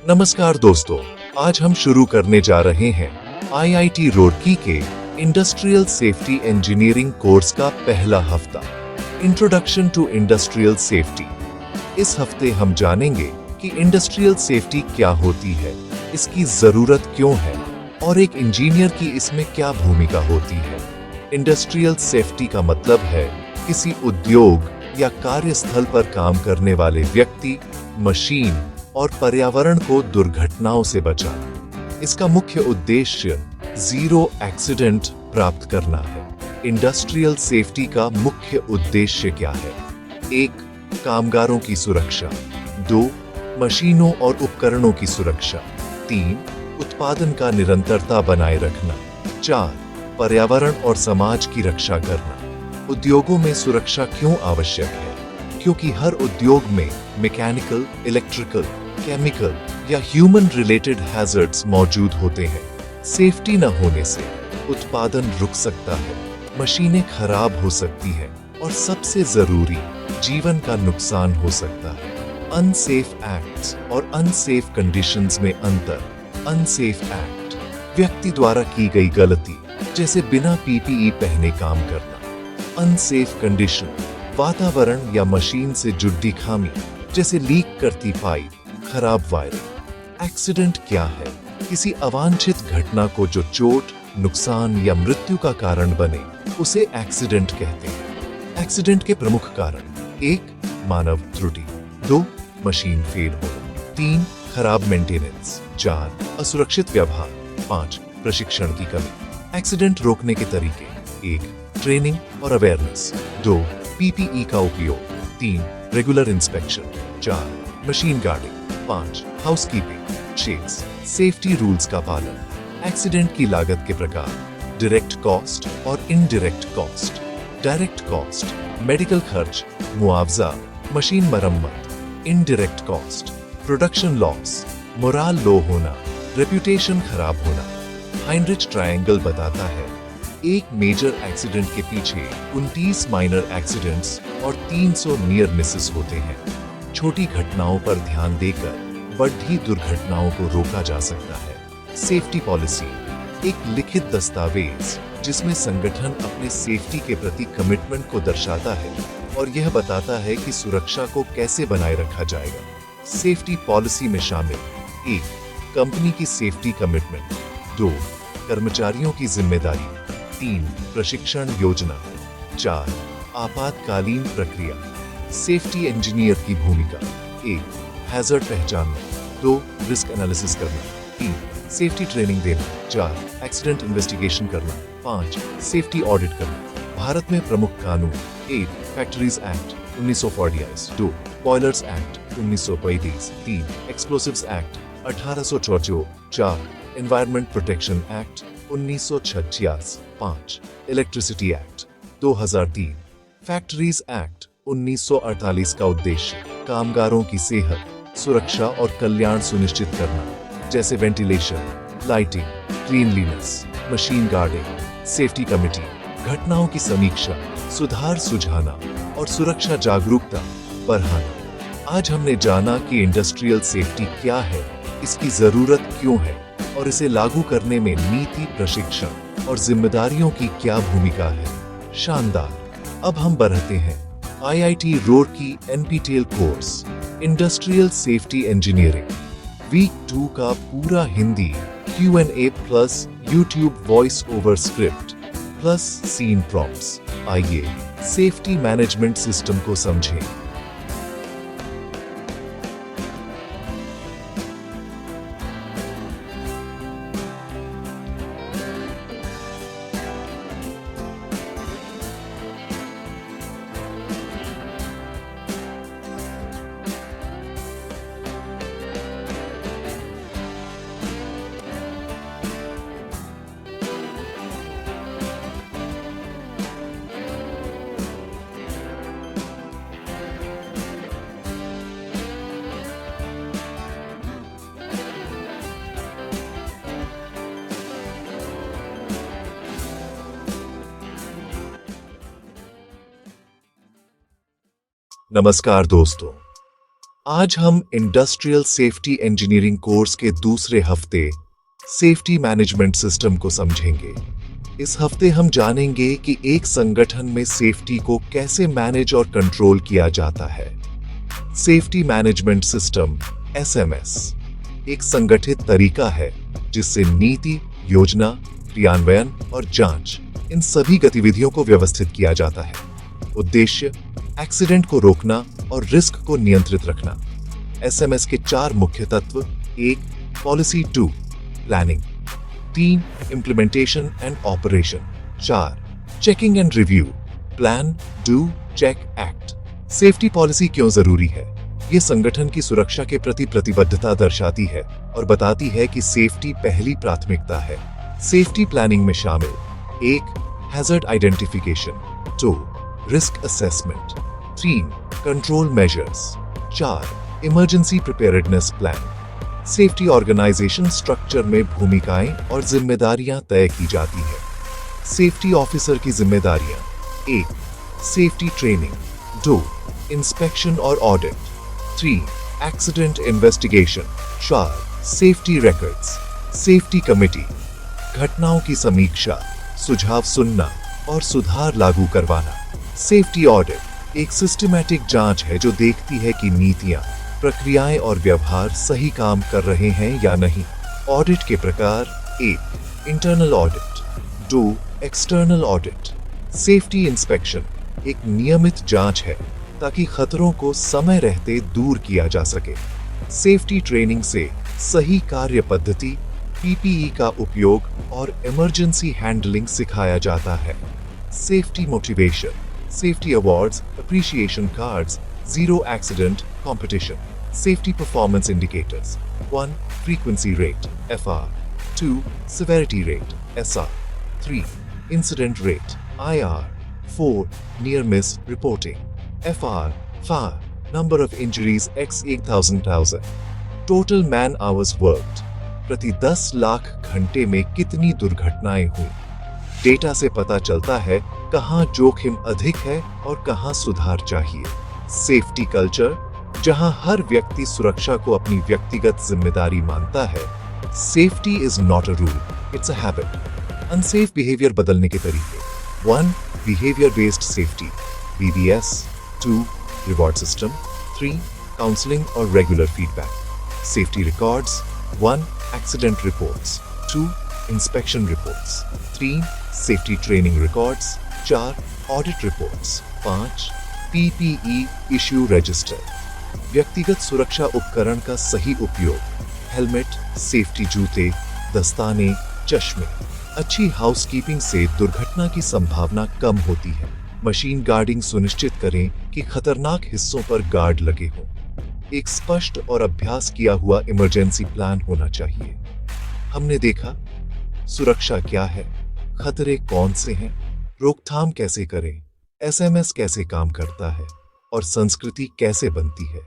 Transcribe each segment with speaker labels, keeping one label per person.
Speaker 1: नमस्कार दोस्तों, आज हम शुरू करने जा रहे हैं आईआईटी रुड़की के इंडस्ट्रियल सेफ्टी इंजीनियरिंग कोर्स का पहला हफ्ता, इंट्रोडक्शन टू इंडस्ट्रियल सेफ्टी। इस हफ्ते हम जानेंगे कि इंडस्ट्रियल सेफ्टी क्या होती है, इसकी जरूरत क्यों है और एक इंजीनियर की इसमें क्या भूमिका होती है। इंडस्ट्रियल सेफ्टी का मतलब है किसी उद्योग या कार्यस्थल पर काम करने वाले व्यक्ति, मशीन और पर्यावरण को दुर्घटनाओं से बचाना। इसका मुख्य उद्देश्य जीरो एक्सीडेंट प्राप्त करना है। इंडस्ट्रियल सेफ्टी का मुख्य उद्देश्य क्या है? 1. कामगारों की सुरक्षा। 2. मशीनों और उपकरणों की सुरक्षा। 3. उत्पादन का निरंतरता बनाए रखना। 4. पर्यावरण और समाज की रक्षा करना। उद्योगों में सुरक्षा क्यों आवश्यक है? क्योंकि हर उद्योग में मैकेनिकल, इलेक्ट्रिकल, केमिकल या ह्यूमन रिलेटेड हैजर्ड्स मौजूद होते हैं। सेफ्टी न होने से उत्पादन रुक सकता है, मशीनें खराब हो सकती हैं और सबसे जरूरी, जीवन का नुकसान हो सकता है। अनसेफ एक्ट्स और अनसेफ कंडीशंस में अंतर। अनसेफ एक्ट, व्यक्ति द्वारा की गई गलती, जैसे बिना पीपीई पहने काम करना। अनसेफ कंडीशन, वातावरण या मशीन से जुड़ी खामी, जैसे लीक करती पाइप, खराब वायरिंग। एक्सीडेंट क्या है? किसी अवांछित घटना को जो चोट, नुकसान या मृत्यु का कारण बने, उसे एक्सीडेंट कहते हैं। एक्सीडेंट के प्रमुख कारण: 1. मानव त्रुटि। 2. मशीन फेल होना। 3. खराब मेंटेनेंस। 4. असुरक्षित व्यवहार। 5. प्रशिक्षण की कमी। एक्सीडेंट रोकने के तरीके: 1. ट्रेनिंग और अवेयरनेस। 2. पीपीई का उपयोग। 3. Regular inspection. 4. Machine guarding. 5. Housekeeping. 6. Safety rules का पालन। एक्सीडेंट की लागत के प्रकार: डायरेक्ट कॉस्ट और indirect cost. Direct cost, medical खर्च, मुआवजा, मशीन मरम्मत। Indirect cost, production loss, morale low होना, रेप्यूटेशन खराब होना। हाइनरिच ट्रायंगल बताता है एक मेजर एक्सीडेंट के पीछे 29 माइनर एक्सीडेंट्स और 300 नियर मिसेस होते हैं। छोटी घटनाओं पर ध्यान देकर बढ़ती दुर्घटनाओं को रोका जा सकता है। सेफ्टी पॉलिसी, एक लिखित दस्तावेज जिसमें संगठन अपने सेफ्टी के प्रति कमिटमेंट को दर्शाता है और यह बताता है कि सुरक्षा को कैसे बनाए रखा जाएगा। सेफ्टी पॉलिसी में शामिल: 1. कंपनी की सेफ्टी कमिटमेंट। 2. कर्मचारियों की जिम्मेदारी। 3. प्रशिक्षण योजना। 4. आपातकालीन प्रक्रिया। सेफ्टी इंजीनियर की भूमिका: 1. हैजर्ड पहचानना। 2. रिस्क एनालिसिस करना। 3. सेफ्टी ट्रेनिंग देना। 4. एक्सीडेंट इन्वेस्टिगेशन करना। 5. सेफ्टी ऑडिट करना। भारत में प्रमुख कानून: 1. Factories act 1940। 2. Boilers act 1935। 3. Explosives act 1844। 4. Environment protection act 1946। 5. Electricity act 2003। Factories act 1948 का उद्देश्य कामगारों की सेहत, सुरक्षा और कल्याण सुनिश्चित करना, जैसे ventilation, lighting, cleanliness, machine guarding. Safety committee, घटनाओं की समीक्षा, सुधार सुझाना और सुरक्षा जागरूकता बढ़ाना। आज हमने जाना कि इंडस्ट्रियल सेफ्टी क्या है, इसकी जरूरत क्यों है और इसे लागू करने में नीति, प्रशिक्षण और जिम्मेदारियों की क्या भूमिका है। शानदार। अब हम बढ़ते हैं IIT Roorkee NPTEL course industrial safety engineering week 2 का पूरा Hindi Q&A plus YouTube voice over script plus scene prompts. आइए सेफ्टी मैनेजमेंट सिस्टम को समझें। नमस्कार दोस्तों, आज हम इंडस्ट्रियल सेफ्टी इंजीनियरिंग कोर्स के दूसरे हफ्ते सेफ्टी मैनेजमेंट सिस्टम को समझेंगे। इस हफ्ते हम जानेंगे कि एक संगठन में सेफ्टी को कैसे मैनेज और कंट्रोल किया जाता है। सेफ्टी मैनेजमेंट सिस्टम एसएमएस एक संगठित तरीका है जिससे नीति, योजना, क्रियान्वयन और जांच इन सभी गतिविधियों को व्यवस्थित किया जाता है। उद्देश्य एक्सीडेंट को रोकना और रिस्क को नियंत्रित रखना। एसएमएस के 4 मुख्य तत्व: 1 policy, 2 planning, 3 implementation and operation, 4 checking and review, plan, do, check, act. Safety policy क्यों जरूरी है? ये संगठन की सुरक्षा के प्रति प्रतिबद्धता दर्शाती है और बताती है कि सेफ्टी पहली प्राथमिकता है। सेफ्टी प्लानिंग में शामिल: 1 hazard identification, 2 risk assessment, 3 control measures, 4 emergency preparedness plan. Safety organisation structure में भूमिकाएं और जिम्मेदारियां तय की जाती है। सेफ्टी ऑफिसर की जिम्मेदारियां: 1 सेफ्टी ट्रेनिंग, 2 इंस्पेक्शन और audit, 3 accident investigation, 4 safety records. Safety committee घटनाओं की समीक्षा, सुझाव सुनना और सुधार लागू करवाना। सेफ्टी ऑडिट एक सिस्टमैटिक जांच है जो देखती है कि नीतियां, प्रक्रियाएं और व्यवहार सही काम कर रहे हैं या नहीं। ऑडिट के प्रकार: 1 internal audit, 2 external audit. Safety inspection एक नियमित जांच है ताकि खतरों को समय रहते दूर किया जा सके। सेफ्टी ट्रेनिंग से सही कार्य पद्धति, पीपीई का उपयोग और इमरजेंसी हैंडलिंग सिखाया जाता है। Safety motivation safety awards, appreciation cards, zero accident competition. Safety performance indicators: 1 frequency rate FR, 2 severity rate SR, 3 incident rate IR, 4 near miss reporting FR, 5 number of injuries x 1000 total man hours worked प्रति 10 लाख घंटे में कितनी दुर्घटनाएं हुई। Data से पता चलता है कहां जोखिम अधिक है और कहां सुधार चाहिए। सेफ्टी कल्चर जहां हर व्यक्ति सुरक्षा को अपनी व्यक्तिगत जिम्मेदारी मानता है। Safety is not a rule, it's a habit. Unsafe behaviour बदलने के तरीके: 1 behaviour based safety BBS, 2 reward system, 3 counselling और regular feedback. Safety records: 1 accident reports, 2 inspection reports, 3 safety training records, 4 audit reports, 5 PPE issue register. व्यक्तिगत सुरक्षा उपकरण का सही उपयोग: हेलमेट, सेफ्टी जूते, दस्ताने, चश्मे। अच्छी हाउसकीपिंग से दुर्घटना की संभावना कम होती है। मशीन गार्डिंग सुनिश्चित करें कि खतरनाक हिस्सों पर गार्ड लगे हों। एक स्पष्ट और अभ्यास किया हुआ इमरजेंसी प्लान होना चाहिए। हमने देखा सुरक्षा क्या है, खतरे कौन से हैं, रोकथाम कैसे करें, एसएमएस कैसे काम करता है और संस्कृति कैसे बनती है।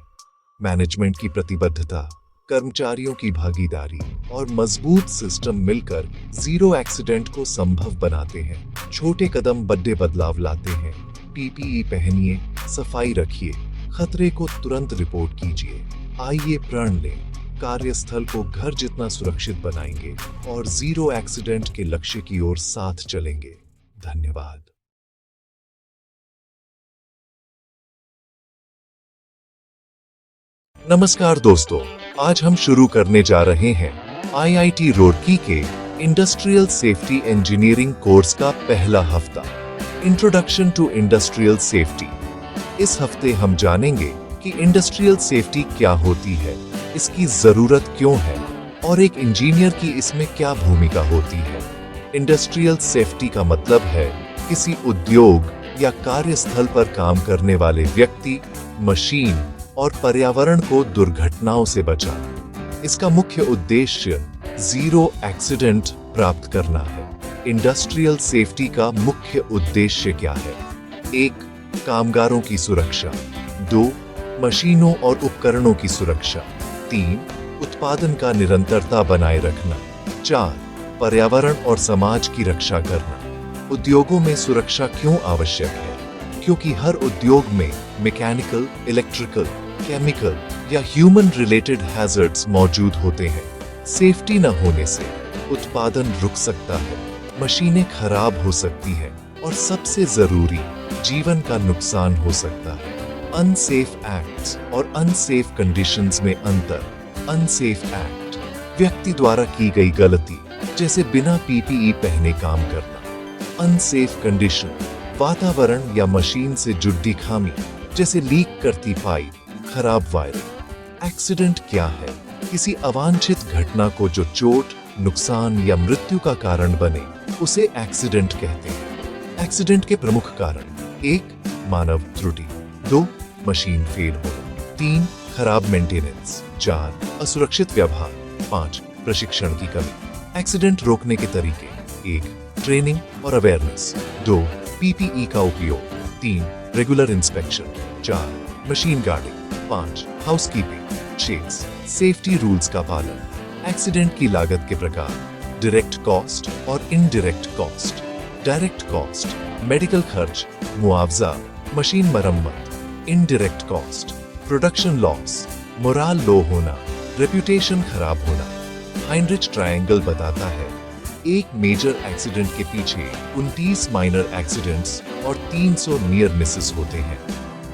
Speaker 1: मैनेजमेंट की प्रतिबद्धता, कर्मचारियों की भागीदारी और मजबूत सिस्टम मिलकर जीरो एक्सीडेंट को संभव बनाते हैं। छोटे कदम बड़े बदलाव लाते हैं। पीपीई पहनिए, सफाई रखिए, खतरे को तुरंत रिपोर्ट कीजिए। आइए प्रण लें, कार्यस्थल को घर जितना सुरक्षित बनाएंगे और जीरो एक्सीडेंट के लक्ष्य की ओर साथ चलेंगे। धन्यवाद। नमस्कार दोस्तों, आज हम शुरू करने जा रहे हैं आईआईटी रुड़की के इंडस्ट्रियल सेफ्टी इंजीनियरिंग कोर्स का पहला हफ्ता, इंट्रोडक्शन टू इंडस्ट्रियल सेफ्टी। इस हफ्ते हम जानेंगे कि इंडस्ट्रियल सेफ्टी क्या होती है, इसकी जरूरत क्यों है और एक इंजीनियर की इसमें क्या भूमिका होती है। इंडस्ट्रियल सेफ्टी का मतलब है किसी उद्योग या कार्यस्थल पर काम करने वाले व्यक्ति, मशीन और पर्यावरण को दुर्घटनाओं से बचाना। इसका मुख्य उद्देश्य जीरो एक्सीडेंट प्राप्त करना है। इंडस्ट्रियल सेफ्टी का मुख्य उद्देश्य क्या है? 1 कामगारों की सुरक्षा, 2 मशीनों और उपकरणों की सुरक्षा, 3 उत्पादन का निरंतरता बनाए रखना, 4 पर्यावरण और समाज की रक्षा करना। उद्योगों में सुरक्षा क्यों आवश्यक है? क्योंकि हर उद्योग में मैकेनिकल, इलेक्ट्रिकल, केमिकल या ह्यूमन रिलेटेड हैजर्ड्स मौजूद होते हैं। सेफ्टी न होने से उत्पादन रुक सकता है, मशीनें खराब हो सकती हैं और सबसे जरूरी जीवन का नुकसान हो सकता है। अनसेफ एक्ट्स और अनसेफ कंडीशंस में अंतर। अनसेफ एक्ट व्यक्ति द्वारा की गई गलती, जैसे बिना पीपीई पहने काम करना। अनसेफ कंडीशन वातावरण या मशीन से जुड़ी खामी, जैसे लीक करती पाइप, खराब वायरिंग। एक्सीडेंट क्या है? किसी अवांछित घटना को जो चोट, नुकसान या मृत्यु का कारण बने उसे एक्सीडेंट कहते हैं। एक्सीडेंट के प्रमुख कारण: 1. मानव त्रुटि, 2. मशीन फेल होना, 3. खराब मेंटेनेंस, 4. असुरक्षित व्यवहार, 5. प्रशिक्षण की कमी। एक्सीडेंट रोकने के तरीके: 1. ट्रेनिंग और अवेयरनेस, 2. पीपीई का उपयोग, 3. Regular inspection, 4. Machine guarding, 5. Housekeeping, 6. Safety rules का पालन। एक्सीडेंट की लागत के प्रकार: डायरेक्ट कॉस्ट और indirect cost. Direct cost medical खर्च, मुआवजा, मशीन मरम्मत। Indirect cost production loss, morale low होना, रेप्यूटेशन खराब होना। हाइनरिच ट्रायंगल बताता है एक मेजर एक्सीडेंट के पीछे 29 माइनर एक्सीडेंट्स और 300 नियर मिसेस होते हैं।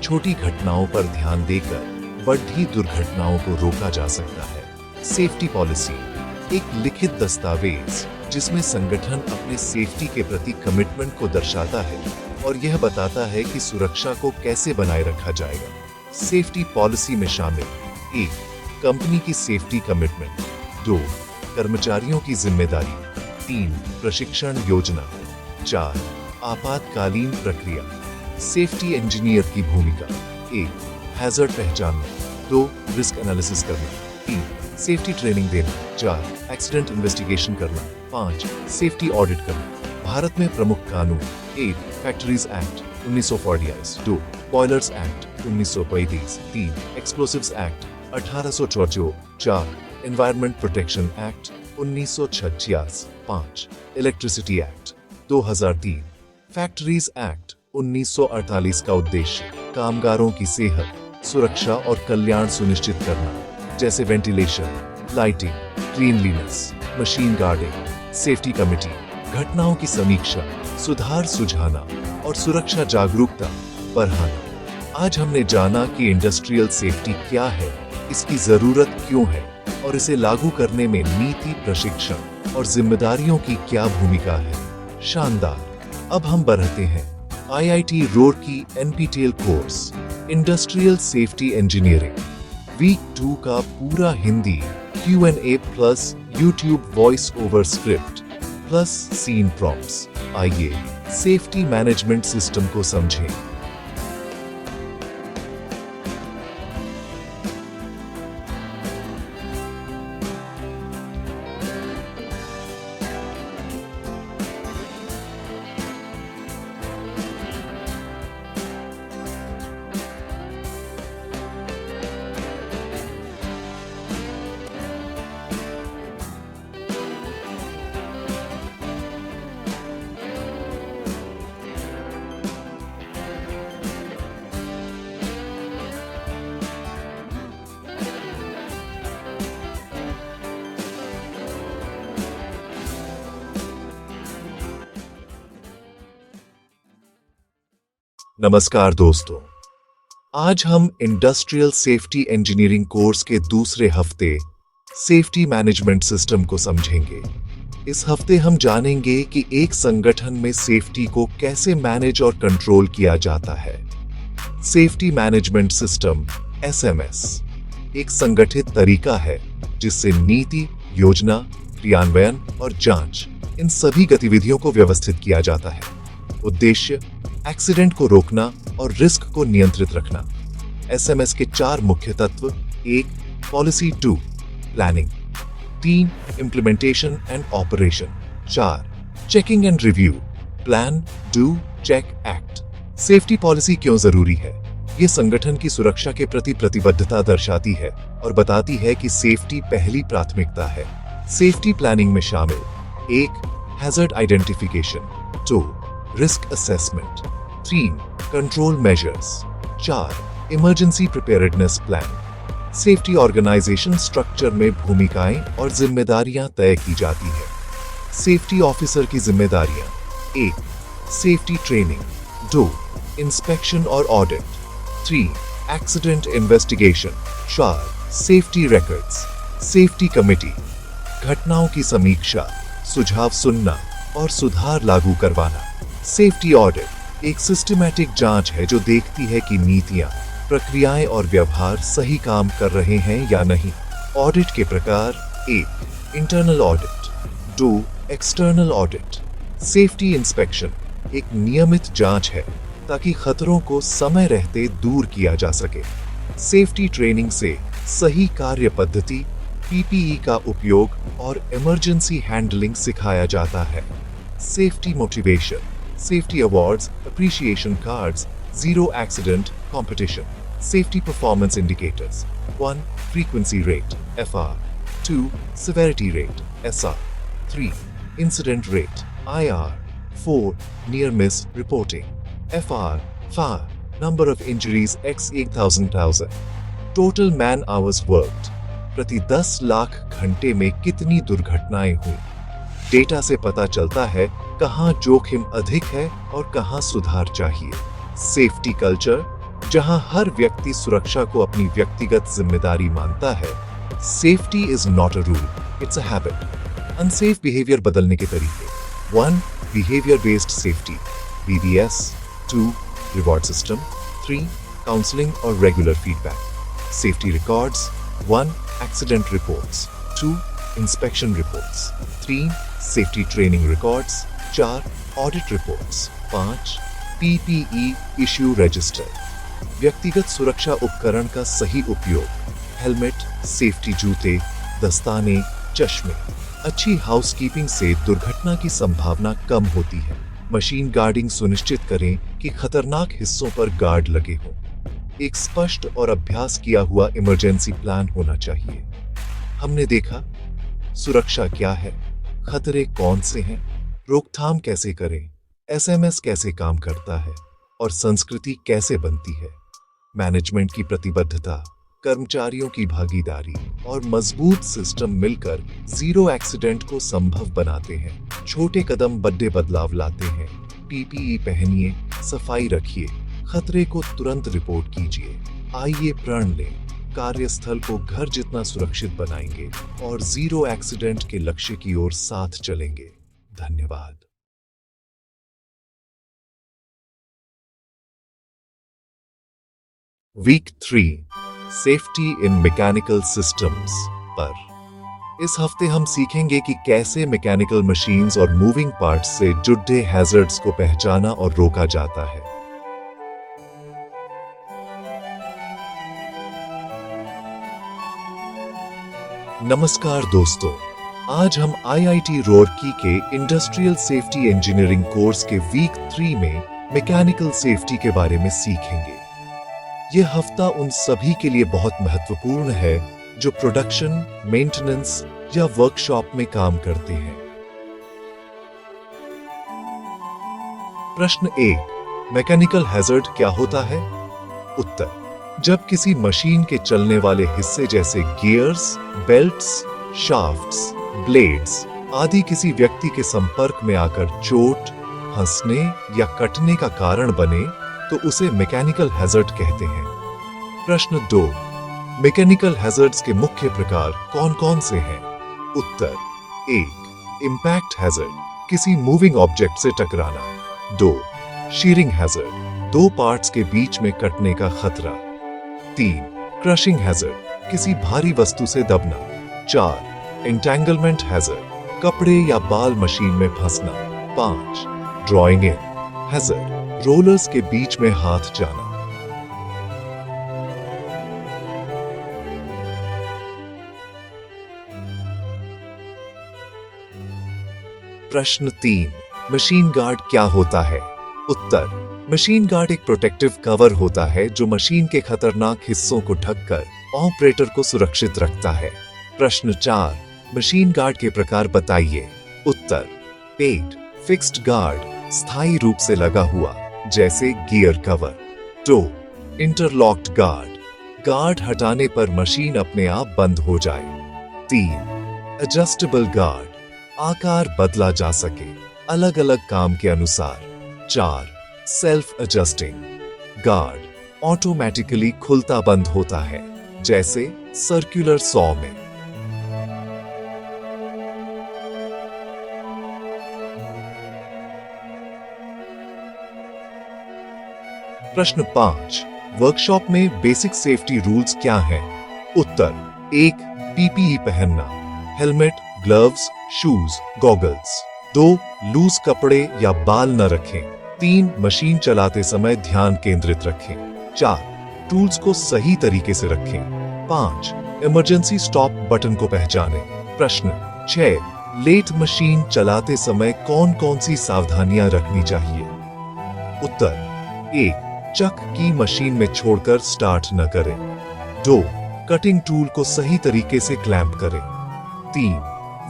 Speaker 1: छोटी घटनाओं पर ध्यान देकर बढ़ती दुर्घटनाओं को रोका जा सकता है। सेफ्टी पॉलिसी एक लिखित दस्तावेज जिसमें संगठन अपने सेफ्टी के प्रति कमिटमेंट को दर्शाता है और यह बताता है कि सुरक्षा को कैसे बनाए रखा जाएगा। सेफ्टी पॉलिसी में शामिल: 1. कंपनी की सेफ्टी कमिटमेंट, 2. कर्मचारियों की जिम्मेदारी, 3. प्रशिक्षण योजना, 4. आपातकालीन प्रक्रिया। सेफ्टी इंजीनियर की भूमिका: 1. हैजर्ड पहचानना, 2. रिस्क एनालिसिस करना, 3. सेफ्टी ट्रेनिंग देना, 4. एक्सीडेंट इन्वेस्टिगेशन करना, 5. सेफ्टी ऑडिट करना। भारत में प्रमुख कानून: 1. Factories act 1940, 2. Boilers act 1935, 3. Explosives act 1844, 4. Environment protection act 1946, 5. Electricity act 2003। Factories act 1948 का उद्देश्य कामगारों की सेहत, सुरक्षा और कल्याण सुनिश्चित करना, जैसे ventilation, lighting, cleanliness, machine guarding. Safety committee घटनाओं की समीक्षा, सुधार सुझाना और सुरक्षा जागरूकता बढ़ाना। आज हमने जाना कि इंडस्ट्रियल सेफ्टी क्या है, इसकी जरूरत क्यों है और इसे लागू करने में नीति, प्रशिक्षण और जिम्मेदारियों की क्या भूमिका है। शानदार। अब हम बढ़ते हैं IIT Roorkee NPTEL course industrial safety engineering week 2 का पूरा Hindi Q&A plus YouTube voice over script plus scene prompts. आइए सेफ्टी मैनेजमेंट सिस्टम को समझें। नमस्कार दोस्तों, आज हम इंडस्ट्रियल सेफ्टी इंजीनियरिंग कोर्स के दूसरे हफ्ते सेफ्टी मैनेजमेंट सिस्टम को समझेंगे। इस हफ्ते हम जानेंगे कि एक संगठन में सेफ्टी को कैसे मैनेज और कंट्रोल किया जाता है। सेफ्टी मैनेजमेंट सिस्टम SMS एक संगठित तरीका है जिससे नीति, योजना, क्रियान्वयन और जांच इन सभी गतिविधियों को व्यवस्थित किया जाता है। उद्देश्य एक्सीडेंट को रोकना और रिस्क को नियंत्रित रखना। SMS के 4 मुख्य तत्व: 1. Policy, 2. Planning, 3. Implementation and operation, 4. Checking and review, plan, do, check, act. Safety policy क्यों जरूरी है? ये संगठन की सुरक्षा के प्रति प्रतिबद्धता दर्शाती है और बताती है कि सेफ्टी पहली प्राथमिकता है। सेफ्टी प्लानिंग में शामिल: 1. Hazard identification, 2. Risk assessment, 3. Control measures, 4. Emergency preparedness plan. Safety organisation structure में भूमिकाएं और जिम्मेदारियां तय की जाती है। सेफ्टी ऑफिसर की जिम्मेदारियां: 1. Safety training, 2. इंस्पेक्शन और audit, 3. Accident investigation, 4. Safety records. Safety committee, घटनाओं की समीक्षा, सुझाव सुनना और सुधार लागू करवाना। सेफ्टी ऑडिट एक सिस्टमैटिक जांच है जो देखती है कि नीतियां, प्रक्रियाएं और व्यवहार सही काम कर रहे हैं या नहीं। ऑडिट के प्रकार: 1. Internal audit, 2. External audit. Safety inspection एक नियमित जांच है ताकि खतरों को समय रहते दूर किया जा सके। सेफ्टी ट्रेनिंग से सही कार्य पद्धति, पीपीई का उपयोग और इमरजेंसी हैंडलिंग सिखाया जाता है। Safety motivation, safety awards, appreciation cards, zero accident competition. Safety performance indicators: 1. Frequency rate (FR), 2. severity rate (SR), 3. incident rate (IR), 4. near miss reporting (FR), 5. number of injuries x 1000,000। total man hours worked, प्रति 10 लाख घंटे में कितनी दुर्घटनाएं हुई। Data से पता चलता है कहां जोखिम अधिक है और कहां सुधार चाहिए। सेफ्टी कल्चर, जहां हर व्यक्ति सुरक्षा को अपनी व्यक्तिगत जिम्मेदारी मानता है। Safety is not a rule, it's a habit. Unsafe behaviour बदलने के तरीके: 1. Behaviour based safety (BBS), 2. Reward system, 3. Counselling और regular feedback. Safety records: 1. Accident reports, 2. Inspection reports, 3. Safety training records, 4. Audit reports, 5. PPE issue register, व्यक्तिगत सुरक्षा उपकरण का सही उपयोग, हेलमेट, सेफ्टी जूते, दस्ताने, चश्मे। अच्छी हाउसकीपिंग से दुर्घटना की संभावना कम होती है। मशीन गार्डिंग सुनिश्चित करें कि खतरनाक हिस्सों पर गार्ड लगे हों। एक स्पष्ट और अभ्यास किया हुआ इमरजेंसी प्लान होना चाहिए। हमने देखा सुरक्षा क्या है, खतरे कौन से हैं, रोकथाम कैसे करें, SMS कैसे काम करता है और संस्कृति कैसे बनती है। मैनेजमेंट की प्रतिबद्धता, कर्मचारियों की भागीदारी और मजबूत सिस्टम मिलकर जीरो एक्सीडेंट को संभव बनाते हैं। छोटे कदम बड़े बदलाव लाते हैं। PPE पहनिए, सफाई रखिए, खतरे को तुरंत रिपोर्ट कीजिए। आइए प्रण लें, कार्यस्थल को घर जितना सुरक्षित बनाएंगे और जीरो एक्सीडेंट के लक्ष्य की ओर साथ चलेंगे। धन्यवाद। Week 3 safety in mechanical systems पर इस हफ्ते हम सीखेंगे कि कैसे मैकेनिकल मशीन्स और मूविंग पार्ट्स से जुड़े हैजर्ड्स को पहचाना और रोका जाता है। नमस्कार दोस्तों, आज हम IIT रुड़की के इंडस्ट्रियल सेफ्टी इंजीनियरिंग कोर्स के वीक 3 में मैकेनिकल सेफ्टी के बारे में सीखेंगे। यह हफ्ता उन सभी के लिए बहुत महत्वपूर्ण है जो प्रोडक्शन, मेंटेनेंस या वर्कशॉप में काम करते हैं। प्रश्न 1, मैकेनिकल हैजर्ड क्या होता है? उत्तर: जब किसी मशीन के चलने वाले हिस्से जैसे गियर्स, बेल्ट्स, शाफ्ट्स, ब्लेड्स आदि किसी व्यक्ति के संपर्क में आकर चोट, फंसने या कटने का कारण बने तो उसे मैकेनिकल हैजर्ड कहते हैं। प्रश्न 2, मैकेनिकल हैजर्ड्स के मुख्य प्रकार कौन-कौन से हैं? उत्तर: 1, इंपैक्ट हैजर्ड, किसी मूविंग ऑब्जेक्ट से टकराना। 2, शीयरिंग हैजर्ड, दो पार्ट्स के बीच में कटने का खतरा। 3, क्रशिंग हैजर्ड, किसी भारी वस्तु से दबना। 4, एंटेंगलमेंट हैजर्ड, कपड़े या बाल मशीन में फंसना। 5, ड्रॉइंग इन हैजर्ड, रोलर्स के बीच में हाथ जाना। प्रश्न 3, मशीन गार्ड क्या होता है? उत्तर: मशीन गार्ड एक प्रोटेक्टिव कवर होता है जो मशीन के खतरनाक हिस्सों को ढककर ऑपरेटर को सुरक्षित रखता है। प्रश्न 4, मशीन गार्ड के प्रकार बताइए। उत्तर: पेड, फिक्स्ड गार्ड, स्थायी रूप से लगा हुआ, जैसे gear cover. 2, interlocked guard, guard हटाने पर मशीन अपने आप बंद हो जाए। 3. एडजस्टेबल गार्ड, आकार बदला जा सके अलग अलग काम के अनुसार। 4. सेल्फ एडजस्टिंग गार्ड, ऑटोमेटिकली खुलता बंद होता है जैसे सर्कुलर सॉ में। प्रश्न 5. वर्कशॉप में बेसिक सेफ्टी रूल्स क्या हैं? उत्तर 1. पीपीई पहनना, helmet, gloves, shoes, goggles. 2. Loose कपड़े या बाल न रखें। 3. मशीन चलाते समय ध्यान केंद्रित रखें। 4. टूल्स को सही तरीके से रखें। 5. इमरजेंसी स्टॉप बटन को पहचानें। प्रश्न 6. लेट मशीन चलाते समय कौन कौन सी सावधानियां रखनी चाहिए? उत्तर 1. चक की मशीन में छोड़कर स्टार्ट न करें। 2. कटिंग टूल को सही तरीके से क्लैंप करें। 3.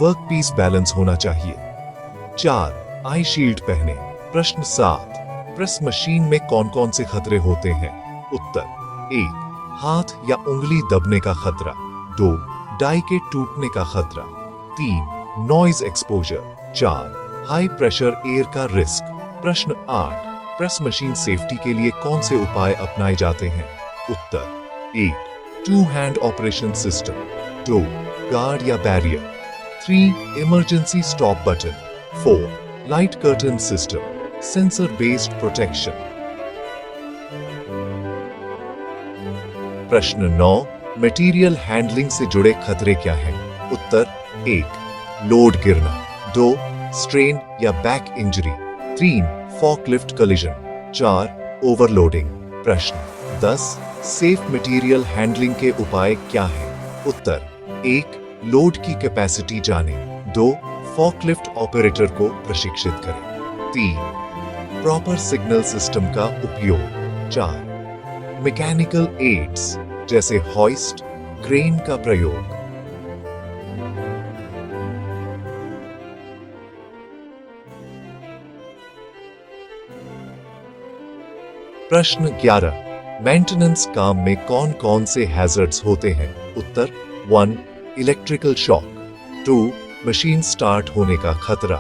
Speaker 1: वर्कपीस बैलेंस होना चाहिए। 4. आई शील्ड पहने। प्रश्न 7. प्रेस मशीन में कौन कौन से खतरे होते हैं? उत्तर 1. हाथ या उंगली दबने का खतरा। 2. डाई के टूटने का खतरा। 3. Noise exposure. 4. High pressure air का रिस्क। प्रश्न 8. प्रेस मशीन सेफ्टी के लिए कौन से उपाय अपनाए जाते हैं? उत्तर 1. Two hand operation system. 2. Guard या barrier. 3. Emergency stop button. 4. Light curtain system, sensor based protection. प्रश्न 9. मटेरियल हैंडलिंग से जुड़े खतरे क्या हैं? उत्तर 1. लोड गिरना। 2. स्ट्रेन या back injury. 3. Forklift collision. 4. Overloading. प्रश्न 10. सेफ मटेरियल हैंडलिंग के उपाय क्या हैं? उत्तर 1. लोड की कैपेसिटी जाने। 2. फॉकलिफ्ट ऑपरेटर को प्रशिक्षित करें। 3. प्रॉपर सिग्नल सिस्टम का उपयोग। 4. मैकेनिकल एड्स जैसे हॉइस्ट, क्रेन का प्रयोग। प्रश्न 11. मेंटेनेंस काम में कौन कौन से हैजर्ड्स होते हैं? उत्तर 1. Electrical shock. 2. मशीन स्टार्ट होने का खतरा।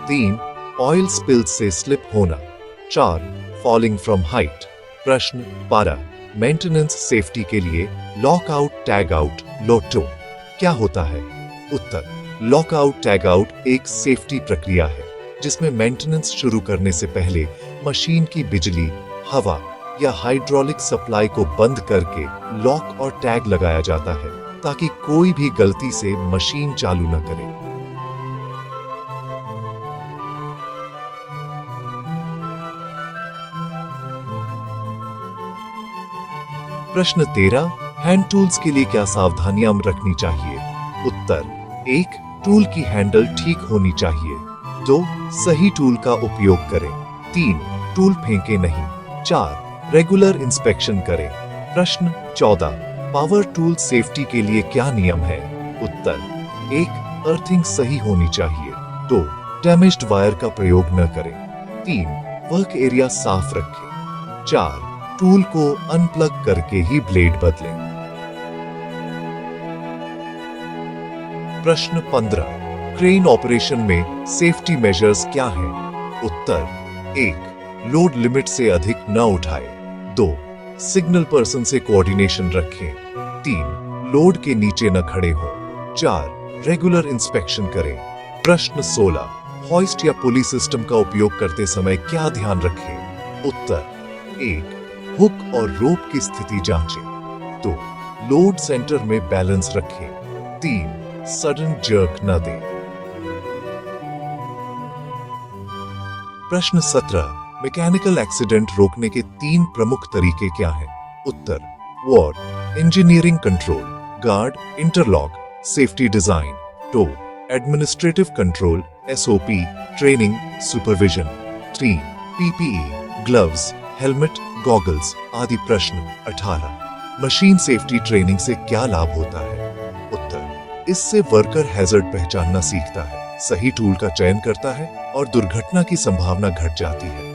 Speaker 1: 3. ऑयल स्पिल से स्लिप होना। 4. Falling from height. प्रश्न 12. मेंटेनेंस सेफ्टी के लिए लॉकआउट टैग आउट लोटो क्या होता है? उत्तर लॉकआउट टैग आउट एक सेफ्टी प्रक्रिया है जिसमें मेंटेनेंस शुरू करने से पहले मशीन की बिजली, हवा या हाइड्रोलिक सप्लाई को बंद करके लॉक और टैग लगाया जाता है ताकि कोई भी गलती से मशीन चालू न करे। प्रश्न 13. हैंड टूल्स के लिए क्या सावधानियां रखनी चाहिए? उत्तर 1. टूल की हैंडल ठीक होनी चाहिए। 2. सही टूल का उपयोग करें। 3. टूल फेंके नहीं। 4. रेगुलर इंस्पेक्शन करें। प्रश्न 14. पावर टूल सेफ्टी के लिए क्या नियम है? उत्तर 1. अर्थिंग सही होनी चाहिए। 2. डैमेज्ड वायर का प्रयोग न करें। 3. वर्क एरिया साफ रखें। 4. टूल को अनप्लग करके ही ब्लेड बदलें। प्रश्न 15. क्रेन ऑपरेशन में सेफ्टी मेजर्स क्या हैं? उत्तर 1. लोड लिमिट से अधिक न उठाए। 2. सिग्नल पर्सन से कोऑर्डिनेशन रखें। 3. लोड के नीचे न खड़े हो। 4. रेगुलर इंस्पेक्शन करें। प्रश्न 16. हॉइस्ट या पुली सिस्टम का उपयोग करते समय क्या ध्यान रखें? उत्तर 1. हुक और रोप की स्थिति जांचें। 2. लोड सेंटर में बैलेंस रखें। 3. सडन जर्क न दें। प्रश्न 17. मैकेनिकल एक्सीडेंट रोकने के 3 प्रमुख तरीके क्या हैं? उत्तर वॉर, engineering control, guard, interlock, safety design. 2. Administrative control, SOP, training, supervision. 3. PPE, gloves, helmet, goggles आदि। प्रश्न 18. मशीन सेफ्टी ट्रेनिंग से क्या लाभ होता है? उत्तर इससे वर्कर हैजर्ड पहचानना सीखता है, सही टूल का चयन करता है और दुर्घटना की संभावना घट जाती है।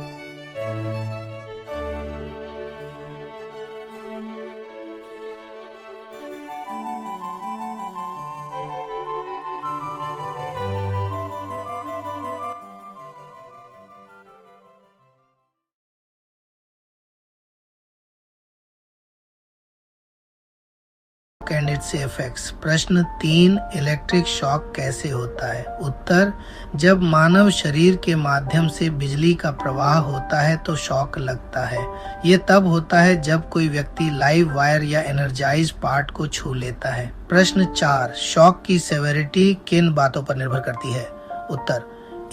Speaker 2: And it's effects. प्रश्न 3, इलेक्ट्रिक शॉक कैसे होता है? उत्तर, जब मानव शरीर के माध्यम से बिजली का प्रवाह होता है तो शॉक लगता है। ये तब होता है जब कोई व्यक्ति लाइव वायर या एनर्जाइज पार्ट को छू लेता है। प्रश्न 4, शॉक की सेवेरिटी किन बातों पर निर्भर करती है? उत्तर,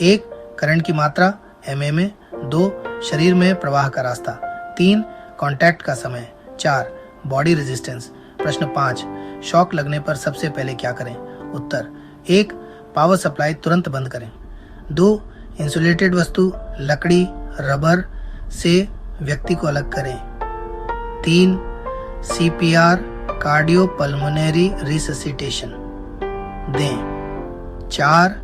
Speaker 2: 1, करंट की मात्रा एमए में, 2, शरीर में प्रवाह का रास्ता, 3, कांटेक्ट का समय, 4, बॉडी रेजिस्टेंस। प्रश्न 5, शॉक लगने पर सबसे पहले क्या करें? उत्तर, 1, पावर सप्लाई तुरंत बंद करें, 2, इंसुलेटेड वस्तु लकड़ी रबर से व्यक्ति को अलग करें, 3, सीपीआर कार्डियोपल्मोनरी रिससिटेशन दें, 4,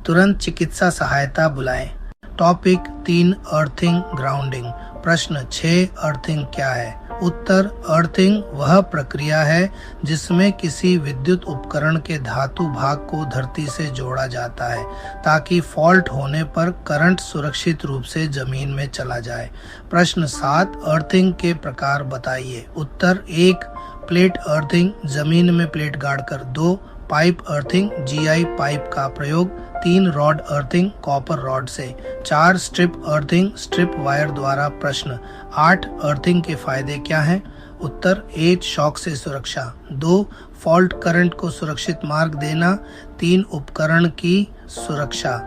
Speaker 2: तुरंत चिकित्सा सहायता बुलाएं। Topic 3, earthing grounding. प्रश्न 6, अर्थिंग क्या है? उत्तर, अर्थिंग वह प्रक्रिया है जिसमें किसी विद्युत उपकरण के धातु भाग को धरती से जोड़ा जाता है ताकि फॉल्ट होने पर करंट सुरक्षित रूप से जमीन में चला जाए। प्रश्न 7, अर्थिंग के प्रकार बताइए। उत्तर, 1, प्लेट अर्थिंग, जमीन में प्लेट गाड़कर, 2, पाइप अर्थिंग, जीआई पाइप का प्रयोग, 3, रॉड अर्थिंग, कॉपर रॉड से, 4, स्ट्रिप अर्थिंग, स्ट्रिप वायर द्वारा। प्रश्न 8, अर्थिंग के फायदे क्या हैं? उत्तर, 1, शॉक से सुरक्षा, 2, फॉल्ट करंट को सुरक्षित मार्ग देना, 3, उपकरण की सुरक्षा,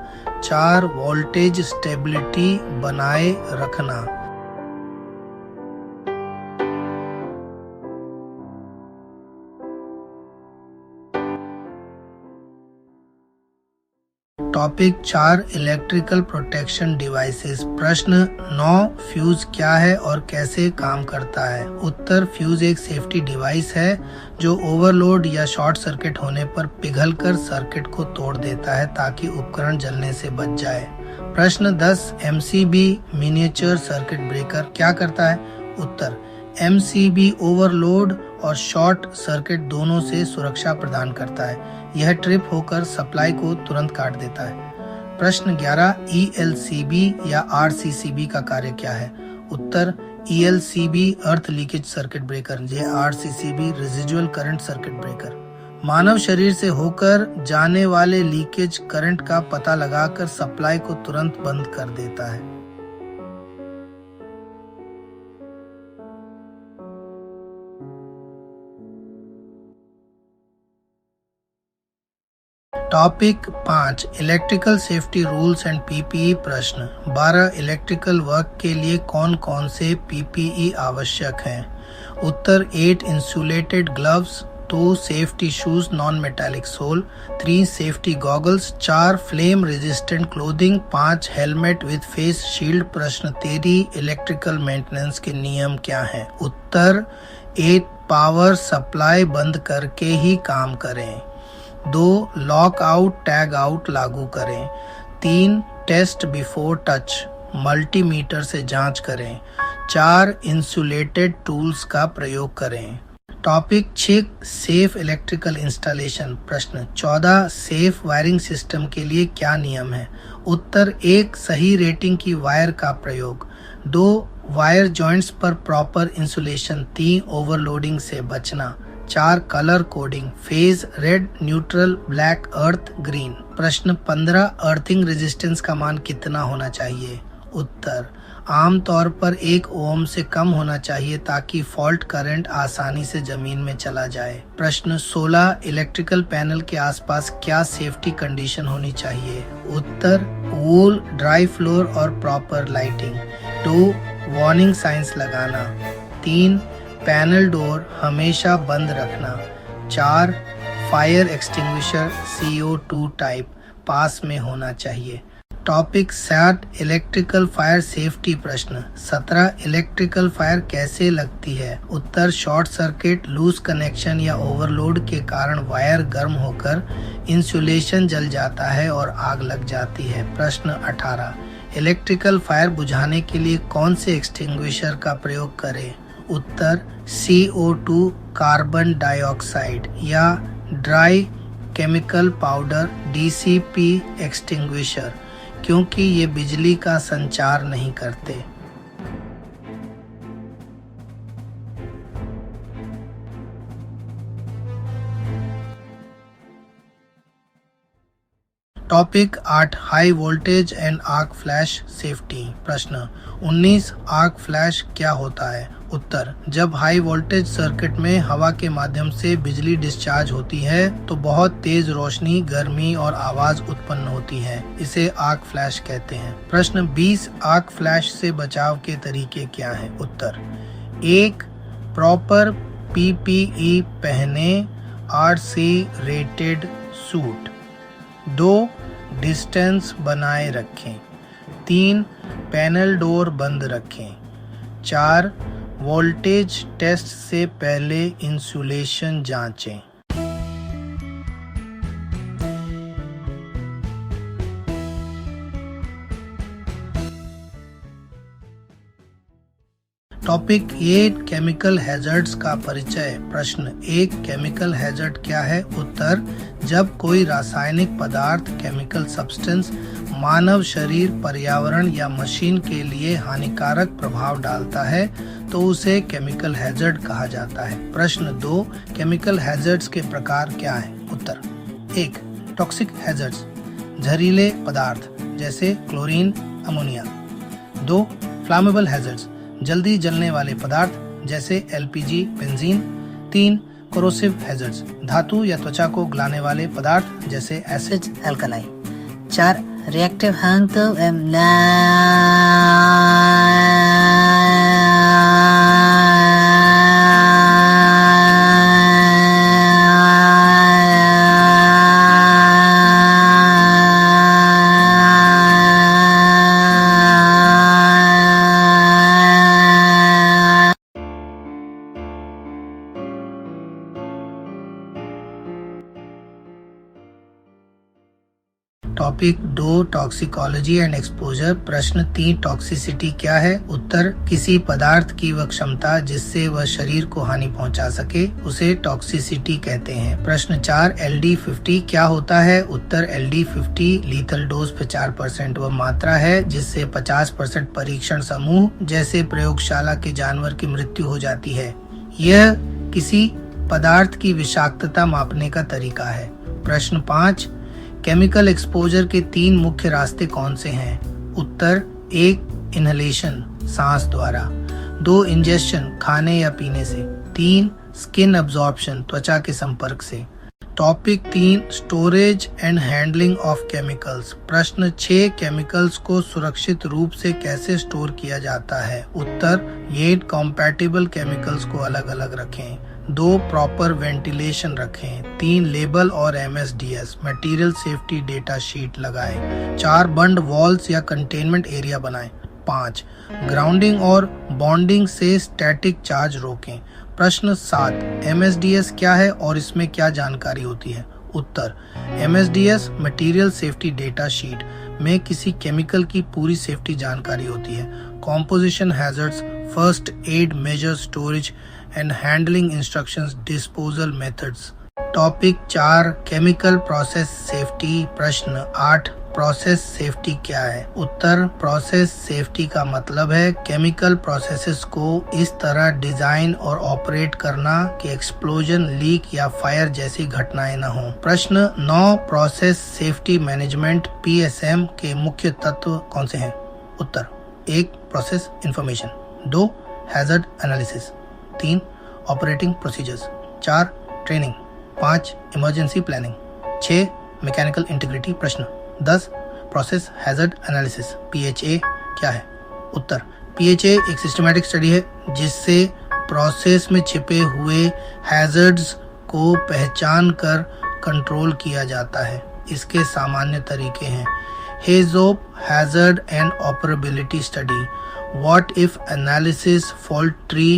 Speaker 2: 4, वोल्टेज स्टेबिलिटी बनाए रखना। Topic 4, electrical protection devices. प्रश्न 9, फ्यूज क्या है और कैसे काम करता है? उत्तर, फ्यूज एक सेफ्टी डिवाइस है जो ओवरलोड या शॉर्ट सर्किट होने पर पिघलकर सर्किट को तोड़ देता है ताकि उपकरण जलने से बच जाए। प्रश्न 10, एमसीबी मिनिएचर सर्किट ब्रेकर क्या करता है? उत्तर, एमसीबी ओवरलोड और शॉर्ट सर्किट दोनों से सुरक्षा प्रदान करता है। यह ट्रिप होकर सप्लाई को तुरंत काट देता है। प्रश्न 11, ईएलसीबी या आरसीसीबी का कार्य क्या है? उत्तर, ELCB earth leakage circuit breaker, RCCB residual current circuit breaker. मानव शरीर से होकर जाने वाले लीकेज करंट का पता लगाकर सप्लाई को तुरंत बंद कर देता है। Topic 5, electrical safety rules and PPE. प्रश्न 12, इलेक्ट्रिकल वर्क के लिए कौन कौन से पीपीई आवश्यक हैं? उत्तर, 8, insulated gloves, 2, safety shoes non metallic sole, 3, safety goggles, 4, flame resistant clothing, 5, helmet with face shield. प्रश्न 13, इलेक्ट्रिकल मेंटेनेंस के नियम क्या हैं? उत्तर, 1, पावर सप्लाई बंद करके ही काम करें, 2, लॉक आउट टैग आउट लागू करें, 3, टेस्ट बिफोर टच, मल्टीमीटर से जांच करें, 4, इंसुलेटेड टूल्स का प्रयोग करें। Topic 6, safe electrical installation. प्रश्न 14, सेफ वायरिंग सिस्टम के लिए क्या नियम है? उत्तर, 1, सही रेटिंग की वायर का प्रयोग, 2, वायर जॉइंट्स पर प्रॉपर इंसुलेशन, 3, ओवरलोडिंग से बचना, 4, colour coding, phase red, neutral, black, earth, green. प्रश्न 15, अर्थिंग रेजिस्टेंस का मान कितना होना चाहिए? उत्तर, आमतौर पर 1 ओम से कम होना चाहिए ताकि फॉल्ट करंट आसानी से जमीन में चला जाए। प्रश्न 16, इलेक्ट्रिकल पैनल के आसपास क्या सेफ्टी कंडीशन होनी चाहिए? उत्तर, वूल, ड्राई फ्लोर और प्रॉपर लाइटिंग, 2, वार्निंग साइंस लगाना, 3, पैनल डोर हमेशा बंद रखना, 4, फायर एक्सटिंग्विशर CO2 टाइप पास में होना चाहिए। Topic 7, electrical fire safety. प्रश्न 17, इलेक्ट्रिकल फायर कैसे लगती है? उत्तर, शॉर्ट सर्किट, लूज कनेक्शन या ओवरलोड के कारण वायर गर्म होकर इंसुलेशन जल जाता है और आग लग जाती है। प्रश्न 18, इलेक्ट्रिकल फायर बुझाने के लिए कौन से एक्सटिंग्विशर का प्रयोग करें? उत्तर, CO2 कार्बन डाइऑक्साइड या dry chemical powder DCP extinguisher, क्योंकि ये बिजली का संचार नहीं करते। Topic 8 high voltage and arc flash safety. प्रश्न 19 आर्क फ्लैश क्या होता है? उत्तर जब हाई वोल्टेज सर्किट में हवा के माध्यम से बिजली डिस्चार्ज होती है तो बहुत तेज रोशनी, गर्मी और आवाज उत्पन्न होती है, इसे आर्क फ्लैश कहते हैं। प्रश्न 20 आर्क फ्लैश से बचाव के तरीके क्या हैं? उत्तर 1 प्रॉपर पीपीई पहने, RC रेटेड सूट। 2 डिस्टेंस बनाए रखें। 3 पैनल डोर बंद रखें। 4 वोल्टेज टेस्ट से पहले इंसुलेशन जांचें। टॉपिक 8 केमिकल हैजर्ड्स का परिचय। प्रश्न 1 केमिकल हैजर्ड क्या है? उत्तर जब कोई रासायनिक पदार्थ, केमिकल सब्सटेंस मानव शरीर, पर्यावरण या मशीन के लिए हानिकारक प्रभाव डालता है तो उसे केमिकल हैजर्ड कहा जाता है। प्रश्न 2 केमिकल हैजर्ड्स के प्रकार क्या हैं? उत्तर 1 टॉक्सिक हैजर्ड्स जहरीले पदार्थ जैसे क्लोरीन, अमोनिया। 2 फ्लामेबल हैजर्ड्स जल्दी जलने वाले पदार्थ जैसे LPG, बेंजीन। 3 कोरोसिव हैजर्ड्स धातु या त्वचा को गलाने वाले पदार्थ जैसे acid, alkali.
Speaker 3: 4 reactive harmful and
Speaker 2: topic 2 toxicology and exposure. प्रश्न 3 टॉक्सिसिटी क्या है? उत्तर किसी पदार्थ की वह क्षमता जिससे वह शरीर को हानि पहुंचा सके उसे टॉक्सिसिटी कहते हैं। प्रश्न 4 LD50 क्या होता है? उत्तर LD50 लीथल डोज पे 4% वह मात्रा है जिससे 50% परीक्षण समूह जैसे प्रयोगशाला के जानवर की मृत्यु हो जाती है। यह किसी पदार्थ की विषाक्तता मापने का तरीका है। प्रश्न 5 केमिकल एक्सपोजर के 3 मुख्य रास्ते कौन से हैं? उत्तर 1 इनहेलेशन सांस द्वारा। 2 इंजेक्शन खाने या पीने से। 3 स्किन अब्जॉर्प्शन त्वचा के संपर्क से। Topic 3 storage and handling of chemicals. प्रश्न 6 केमिकल्स को सुरक्षित रूप से कैसे स्टोर किया जाता है? उत्तर 8 कॉम्पैटिबल केमिकल्स को अलग अलग रखें। 2 प्रॉपर वेंटिलेशन रखें। 3 लेबल और MSDS material safety data sheet लगाएं। 4 बंद वॉल्स या कंटेनमेंट एरिया बनाएं। 5 ग्राउंडिंग और बॉन्डिंग से स्टैटिक चार्ज रोकें। प्रश्न 7 MSDS क्या है और इसमें क्या जानकारी होती है? उत्तर MSDS material safety data sheet में किसी केमिकल की पूरी सेफ्टी जानकारी होती है। Composition hazards, first aid measure, storage and handling instructions, disposal methods. Topic 4 chemical process safety. प्रश्न 8 प्रोसेस सेफ्टी क्या है? उत्तर प्रोसेस सेफ्टी का मतलब है केमिकल प्रोसेसेस को इस तरह डिजाइन और ऑपरेट करना कि एक्सप्लोजन, लीक या फायर जैसी घटनाएं न हो। प्रश्न 9 प्रोसेस सेफ्टी मैनेजमेंट PSM के मुख्य तत्व कौन से हैं? उत्तर 1 process information. 2 hazard analysis. 3 operating procedures. 4 training. 5 emergency planning. 6 mechanical integrity. प्रश्न 10 प्रोसेस हैजर्ड एनालिसिस PHA क्या है? उत्तर PHA एक सिस्टमैटिक स्टडी है जिससे प्रोसेस में छिपे हुए हैजर्ड्स को पहचान कर कंट्रोल किया जाता है। इसके सामान्य तरीके हैं HAZOP hazard and operability study, what if analysis, fault tree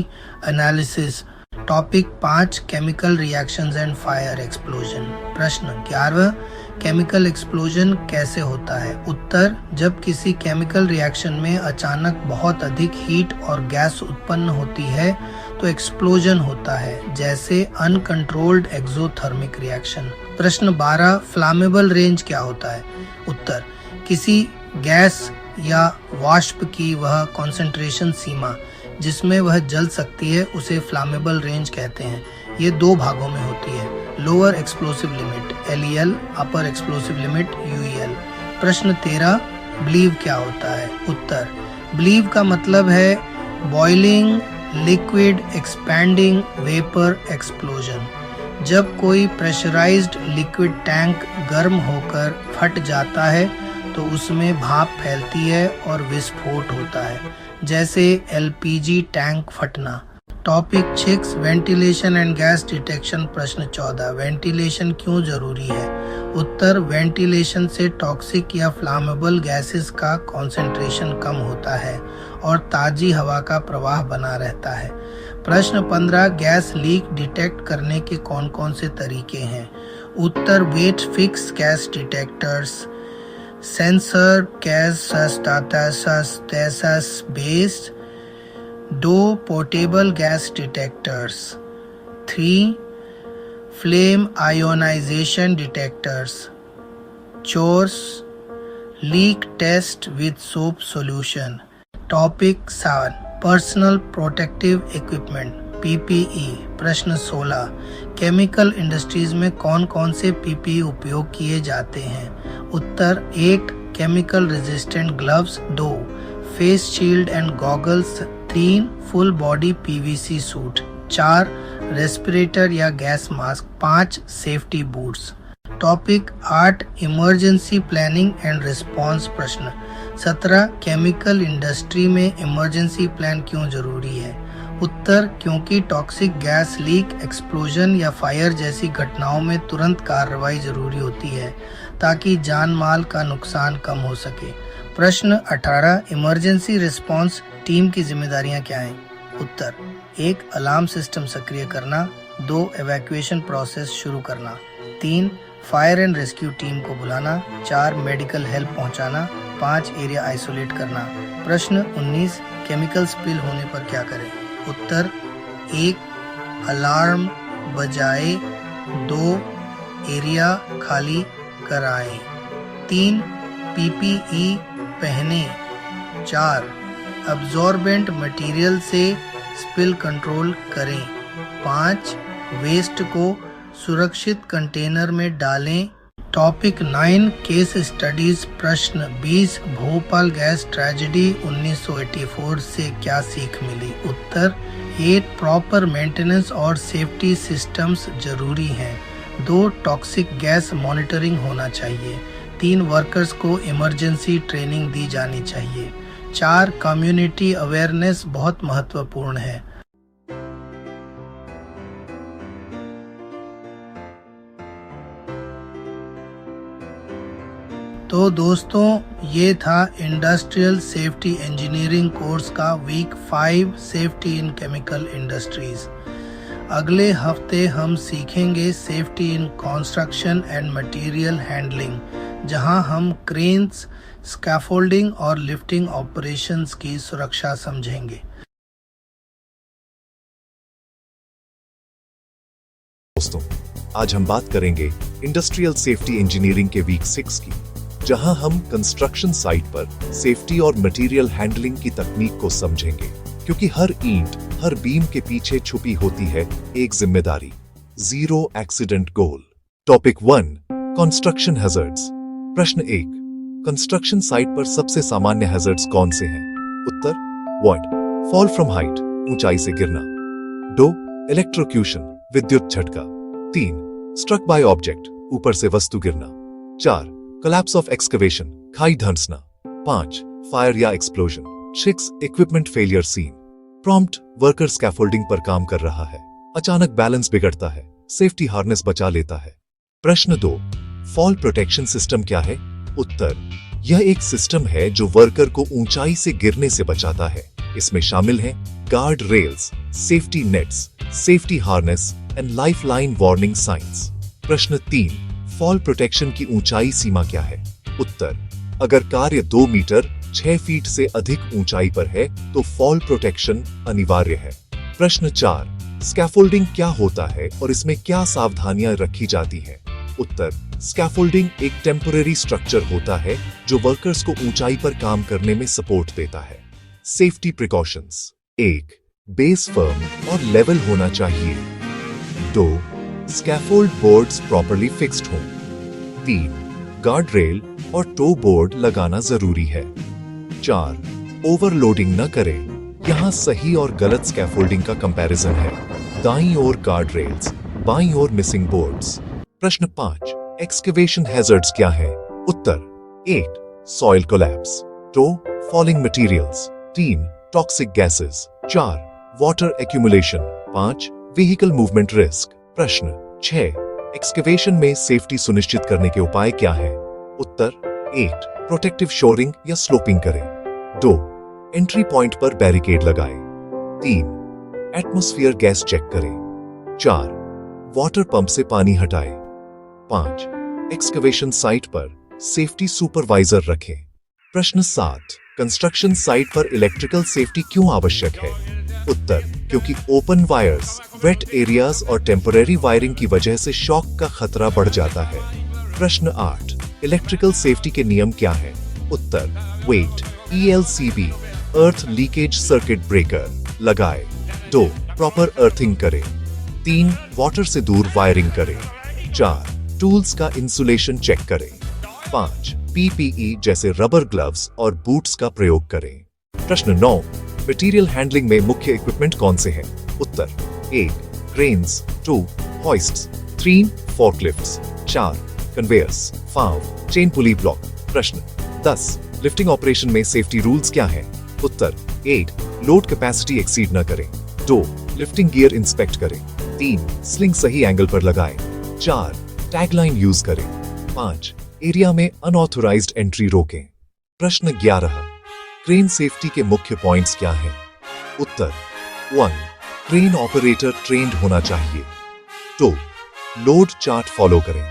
Speaker 2: analysis. Topic 5 chemical reactions and fire explosion. प्रश्न 11 केमिकल एक्सप्लोजन कैसे होता है? उत्तर जब किसी केमिकल रिएक्शन में अचानक बहुत अधिक हीट और गैस उत्पन्न होती है तो एक्सप्लोजन होता है, जैसे अनकंट्रोल्ड एक्सोथर्मिक रिएक्शन। प्रश्न 12 फ्लामेबल रेंज क्या होता है? उत्तर किसी गैस या वाष्प की वह कॉन्सेंट्रेशन सीमा जिसमें वह जल सकती है उसे फ्लामेबल रेंज कहते हैं। ये दो भागों में होती है, लोअर एक्सप्लोसिव लिमिट LEL, अपर एक्सप्लोसिव लिमिट UEL। प्रश्न 13, ब्लीव क्या होता है? उत्तर, ब्लीव का मतलब है boiling, liquid, expanding, vapour, explosion. जब कोई प्रेशराइज्ड लिक्विड टैंक गर्म होकर फट जाता है तो उसमें भाप फैलती है और विस्फोट होता है, जैसे LPG टैंक फटना। Topic 6, ventilation and gas detection. प्रश्न 14, वेंटिलेशन क्यों जरूरी है? उत्तर, वेंटिलेशन से टॉक्सिक या फ्लामेबल गैसेस का कॉन्सेंट्रेशन कम होता है और ताजी हवा का प्रवाह बना रहता है। प्रश्न 15, गैस लीक डिटेक्ट करने के कौन कौन से तरीके हैं? उत्तर, वेट fix gas detectors, sensor gas status based, 2 portable gas detectors, 3 flame ionisation detectors, चोर्स, leak test with soap solution. Topic 7, personal protective equipment PPE। प्रश्न 16, केमिकल इंडस्ट्रीज में कौन कौन से PPE उपयोग किए जाते हैं? उत्तर, 1 chemical resistant gloves, 2 face shield and goggles, 3 full body PVC suit, 4 respirator या gas mask, 5 safety boots. Topic 8, emergency planning and response. प्रश्न 17, केमिकल इंडस्ट्री में इमरजेंसी प्लान क्यों जरूरी है? उत्तर, क्योंकि टॉक्सिक गैस लीक, एक्सप्लोजन या फायर जैसी घटनाओं में तुरंत कार्रवाई जरूरी होती है ताकि जान माल का नुकसान कम हो सके। प्रश्न 18, इमरजेंसी रिस्पांस टीम की जिम्मेदारियां क्या हैं? उत्तर, 1 अलार्म सिस्टम सक्रिय करना, 2 एवैक्यूएशन प्रोसेस शुरू करना, 3 फायर एंड रेस्क्यू टीम को बुलाना, 4 मेडिकल हेल्प पहुंचाना, 5 एरिया आइसोलेट करना। प्रश्न 19, केमिकल स्पिल होने पर क्या करें? उत्तर, 1 अलार्म बजाए, 2 एरिया खाली कराएं, 3 PPE पहने, 4 अब्जॉर्बेंट मटेरियल से स्पिल कंट्रोल करें, 5 वेस्ट को सुरक्षित कंटेनर में डालें। Topic 9, case studies. प्रश्न 20, भोपाल गैस ट्रेजेडी 1984 से क्या सीख मिली? उत्तर, 1 प्रॉपर मेंटेनेंस और सेफ्टी सिस्टम्स जरूरी हैं, 2 टॉक्सिक गैस मॉनिटरिंग होना चाहिए, 3 वर्कर्स को इमरजेंसी ट्रेनिंग दी जानी चाहिए, 4 कम्युनिटी अवेयरनेस बहुत महत्वपूर्ण है। तो दोस्तों, ये था इंडस्ट्रियल सेफ्टी इंजीनियरिंग कोर्स का week 5 safety in chemical industries. अगले हफ्ते हम सीखेंगे safety in construction and material handling, जहां हम क्रेन्स, स्कैफोल्डिंग और लिफ्टिंग ऑपरेशंस की सुरक्षा समझेंगे।
Speaker 1: दोस्तों, आज हम बात करेंगे इंडस्ट्रियल सेफ्टी इंजीनियरिंग के वीक 6 की, जहां हम कंस्ट्रक्शन साइट पर सेफ्टी और मटेरियल हैंडलिंग की तकनीक को समझेंगे, क्योंकि हर ईंट, हर बीम के पीछे छुपी होती है एक जिम्मेदारी, zero accident goal. Topic 1, construction hazards. प्रश्न 1, कंस्ट्रक्शन साइट पर सबसे सामान्य हैजर्ड्स कौन से हैं? उत्तर, 1 फॉल फ्रॉम हाइट, ऊंचाई से गिरना, 2 इलेक्ट्रोक्यूशन, विद्युत झटका, 3 स्ट्रक बाय ऑब्जेक्ट, ऊपर से वस्तु गिरना, 4 कोलैप्स ऑफ एक्सकवेशन, खाई धंसना, 5 फायर या explosion, 6 equipment failure scene, prompt worker scaffolding पर काम कर रहा है, अचानक बैलेंस बिगड़ता है, सेफ्टी हार्नेस बचा लेता है। प्रश्न 2, फॉल प्रोटेक्शन सिस्टम क्या है? उत्तर, यह एक सिस्टम है जो वर्कर को ऊंचाई से गिरने से बचाता है। इसमें शामिल हैं guard rails, safety nets, safety harness and lifeline warning science. प्रश्न 3, फॉल प्रोटेक्शन की ऊंचाई सीमा क्या है? उत्तर, अगर कार्य 2 मीटर 6 फीट से अधिक ऊंचाई पर है तो फॉल प्रोटेक्शन अनिवार्य है। प्रश्न 4, स्कैफोल्डिंग क्या होता है और इसमें क्या सावधानियां रखी जाती हैं? उत्तर, स्कैफोल्डिंग एक टेम्पररी स्ट्रक्चर होता है जो वर्कर्स को ऊंचाई पर काम करने में सपोर्ट देता है। सेफ्टी प्रिकॉशंस: 1 बेस फर्म और लेवल होना चाहिए। 2. स्कैफोल्ड बोर्ड्स प्रॉपरली फिक्स्ड हों। 3. गार्ड रेल और टो बोर्ड लगाना जरूरी है। 4. ओवरलोडिंग न करें। यहाँ सही और गलत स्कैफोल्डिंग का कंपैरिजन है। दाईं ओर गार्ड रेल्स, बाईं ओर मिसिंग बोर्ड्स। प्रश्न 5. एक्सकेवेशन हैजर्ड्स क्या है? उत्तर 8. Soil collapse. 2. Falling materials. 3. Toxic gases. 4. Water accumulation. 5. Vehicle movement risk. प्रश्न 6. एक्सकेवेशन में सेफ्टी सुनिश्चित करने के उपाय क्या है? उत्तर 8. प्रोटेक्टिव शोरिंग या स्लोपिंग करें। 2. एंट्री पॉइंट पर बैरिकेड लगाएं। 3. एटमॉस्फेयर गैस चेक करें। 4. वाटर पंप से पानी हटाएं। 5. एक्सकवेशन साइट पर सेफ्टी सुपरवाइजर रखें। प्रश्न 7. कंस्ट्रक्शन साइट पर इलेक्ट्रिकल सेफ्टी क्यों आवश्यक है? उत्तर क्योंकि ओपन वायर्स, वेट एरियाज और टेम्परेरी वायरिंग की वजह से शॉक का खतरा बढ़ जाता है। प्रश्न 8. इलेक्ट्रिकल सेफ्टी के नियम क्या हैं? उत्तर वेट, ELCB, earth leakage circuit breaker लगाए। 2. प्रॉपर अर्थिंग करें। 3. वाटर से दूर वायरिंग करें। 4. टूल्स का इंसुलेशन चेक करें। 5. PPE जैसे रबर ग्लव्स और बूट्स का प्रयोग करें। प्रश्न 9. मटेरियल हैंडलिंग में मुख्य इक्विपमेंट कौन से हैं? उत्तर 1. क्रेन्स। 2. हॉइस्ट्स। 3. फोर्कलिफ्ट्स। 4. कन्वेयर्स। 5. चेन पुली ब्लॉक। प्रश्न 10. लिफ्टिंग ऑपरेशन में सेफ्टी रूल्स क्या हैं? उत्तर 8. लोड कैपेसिटी एक्सीड न करें। 2. लिफ्टिंग गियर इंस्पेक्ट करें। 3. स्लिंग सही एंगल पर लगाएं। 4. टैगलाइन यूज करें। 5. एरिया में अनऑथोराइज्ड एंट्री रोकें। प्रश्न 11. क्रेन सेफ्टी के मुख्य पॉइंट्स क्या हैं? उत्तर 1. क्रेन ऑपरेटर ट्रेन्ड होना चाहिए। 2. लोड चार्ट फॉलो करें।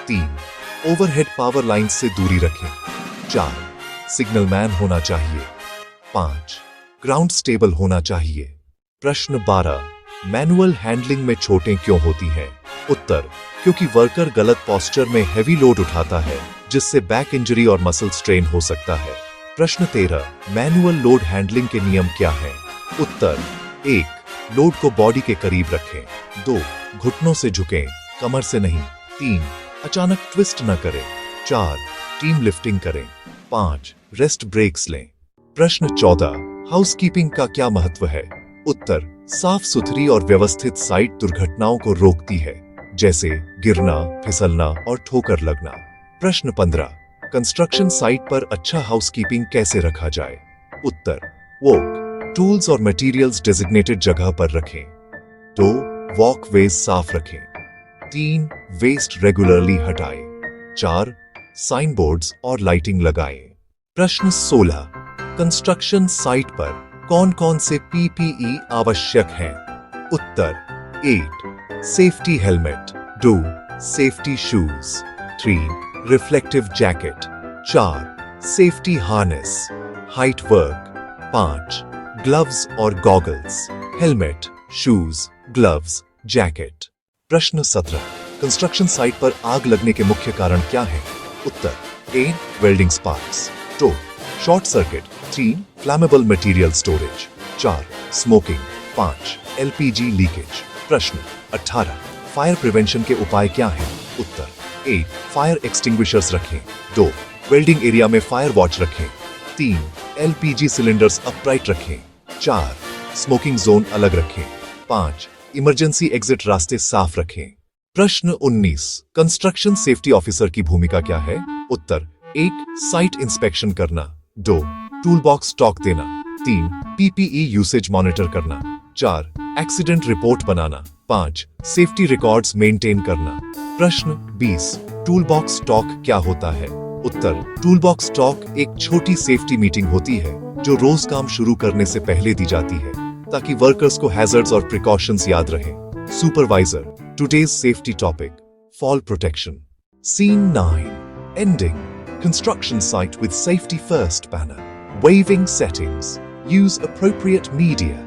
Speaker 1: 3. ओवरहेड पावर लाइन से दूरी रखें। 4. सिग्नल मैन होना चाहिए। 5. ग्राउंड स्टेबल होना चाहिए। प्रश्न 12. मैनुअल हैंडलिंग में चोटें क्यों होती हैं? उत्तर क्योंकि वर्कर गलत पोस्चर में हैवी लोड उठाता है, जिससे बैक इंजरी और मसल स्ट्रेन हो सकता है। प्रश्न 13. मैनुअल लोड हैंडलिंग के नियम क्या हैं? उत्तर 1. लोड को बॉडी के करीब रखें। 2. घुटनों से झुकें, कमर से नहीं। 3. अचानक ट्विस्ट न करें। 4. टीम लिफ्टिंग करें। 5. रेस्ट ब्रेक्स लें। प्रश्न 14. हाउसकीपिंग का क्या महत्व है? उत्तर साफ सुथरी और व्यवस्थित साइट दुर्घटनाओं को रोकती है, जैसे गिरना, फिसलना और ठोकर लगना। प्रश्न 15. कंस्ट्रक्शन साइट पर अच्छा हाउसकीपिंग कैसे रखा जाए? उत्तर वॉक, टूल्स और मटेरियल्स डेजिग्नेटेड जगह पर रखें। 2. वॉकवेज साफ रखें। 3. वेस्ट रेगुलरली हटाएं। 4. साइन बोर्ड्स और लाइटिंग लगाएं। प्रश्न 16. कंस्ट्रक्शन साइट पर कौन कौन से PPE आवश्यक हैं? उत्तर 8. Safety helmet. 2. Safety shoes. 3. Reflective jacket. 4. Safety harness. Height work. 5. Gloves और goggles. Helmet, shoes, gloves, jacket. प्रश्न 17. कंस्ट्रक्शन साइट पर आग लगने के मुख्य कारण क्या हैं? उत्तर A. Welding sparks. 2. Short circuit. 3. Flammable material storage. 4. Smoking. 5. LPG leakage. प्रश्न 18. फायर प्रिवेंशन के उपाय क्या हैं? उत्तर 1. फायर एक्सटिंग्विशर्स रखें। 2. वेल्डिंग एरिया में फायर वॉच रखें। 3. LPG सिलेंडर्स अपराइट रखें। 4. स्मोकिंग जोन अलग रखें। 5. इमरजेंसी एग्जिट रास्ते साफ रखें। प्रश्न 19. कंस्ट्रक्शन सेफ्टी ऑफिसर की भूमिका क्या है? उत्तर 1. साइट इंस्पेक्शन करना। 2. टूल बॉक्स स्टॉक देना। 3. PPE यूसेज मॉनिटर करना। 4. एक्सीडेंट रिपोर्ट बनाना। 5. सेफ्टी रिकॉर्ड्स मेंटेन करना। प्रश्न 20. टूल बॉक्स स्टॉक क्या होता है? उत्तर टूल बॉक्स स्टॉक एक छोटी सेफ्टी मीटिंग होती है जो रोज काम शुरू करने से पहले दी जाती है, ताकि वर्कर्स को हैजर्ड्स और प्रिकॉशंस याद रहें। Supervisor, today's safety topic, fall protection. Scene 9. Ending. Construction site with safety first banner. Waving settings. Use appropriate media.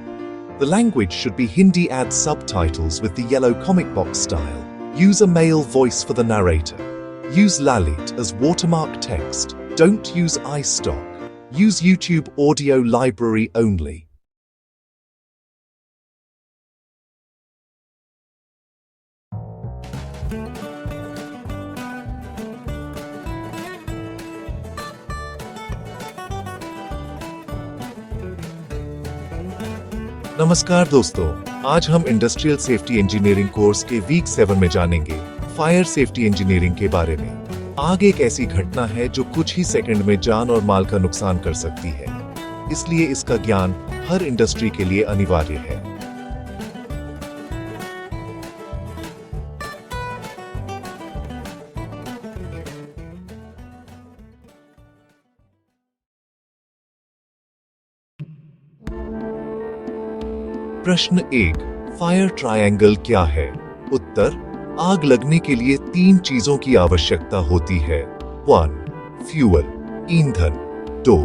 Speaker 1: The language should be Hindi. Add subtitles with the yellow comic box style. Use a male voice for the narrator. Use Lalit as watermark text. Don't use iStock. Use YouTube audio library only. नमस्कार दोस्तों, आज हम industrial safety engineering course के week 7 में जानेंगे fire safety engineering के बारे में। आग एक ऐसी घटना है जो कुछ ही सेकंड में जान और माल का नुकसान कर सकती है, इसलिए इसका ज्ञान हर इंडस्ट्री के लिए अनिवार्य है। प्रश्न 1, फायर ट्रायंगल क्या है? उत्तर, आग लगने के लिए 3 चीजों की आवश्यकता होती है। 1, फ्यूल, ईंधन। 2,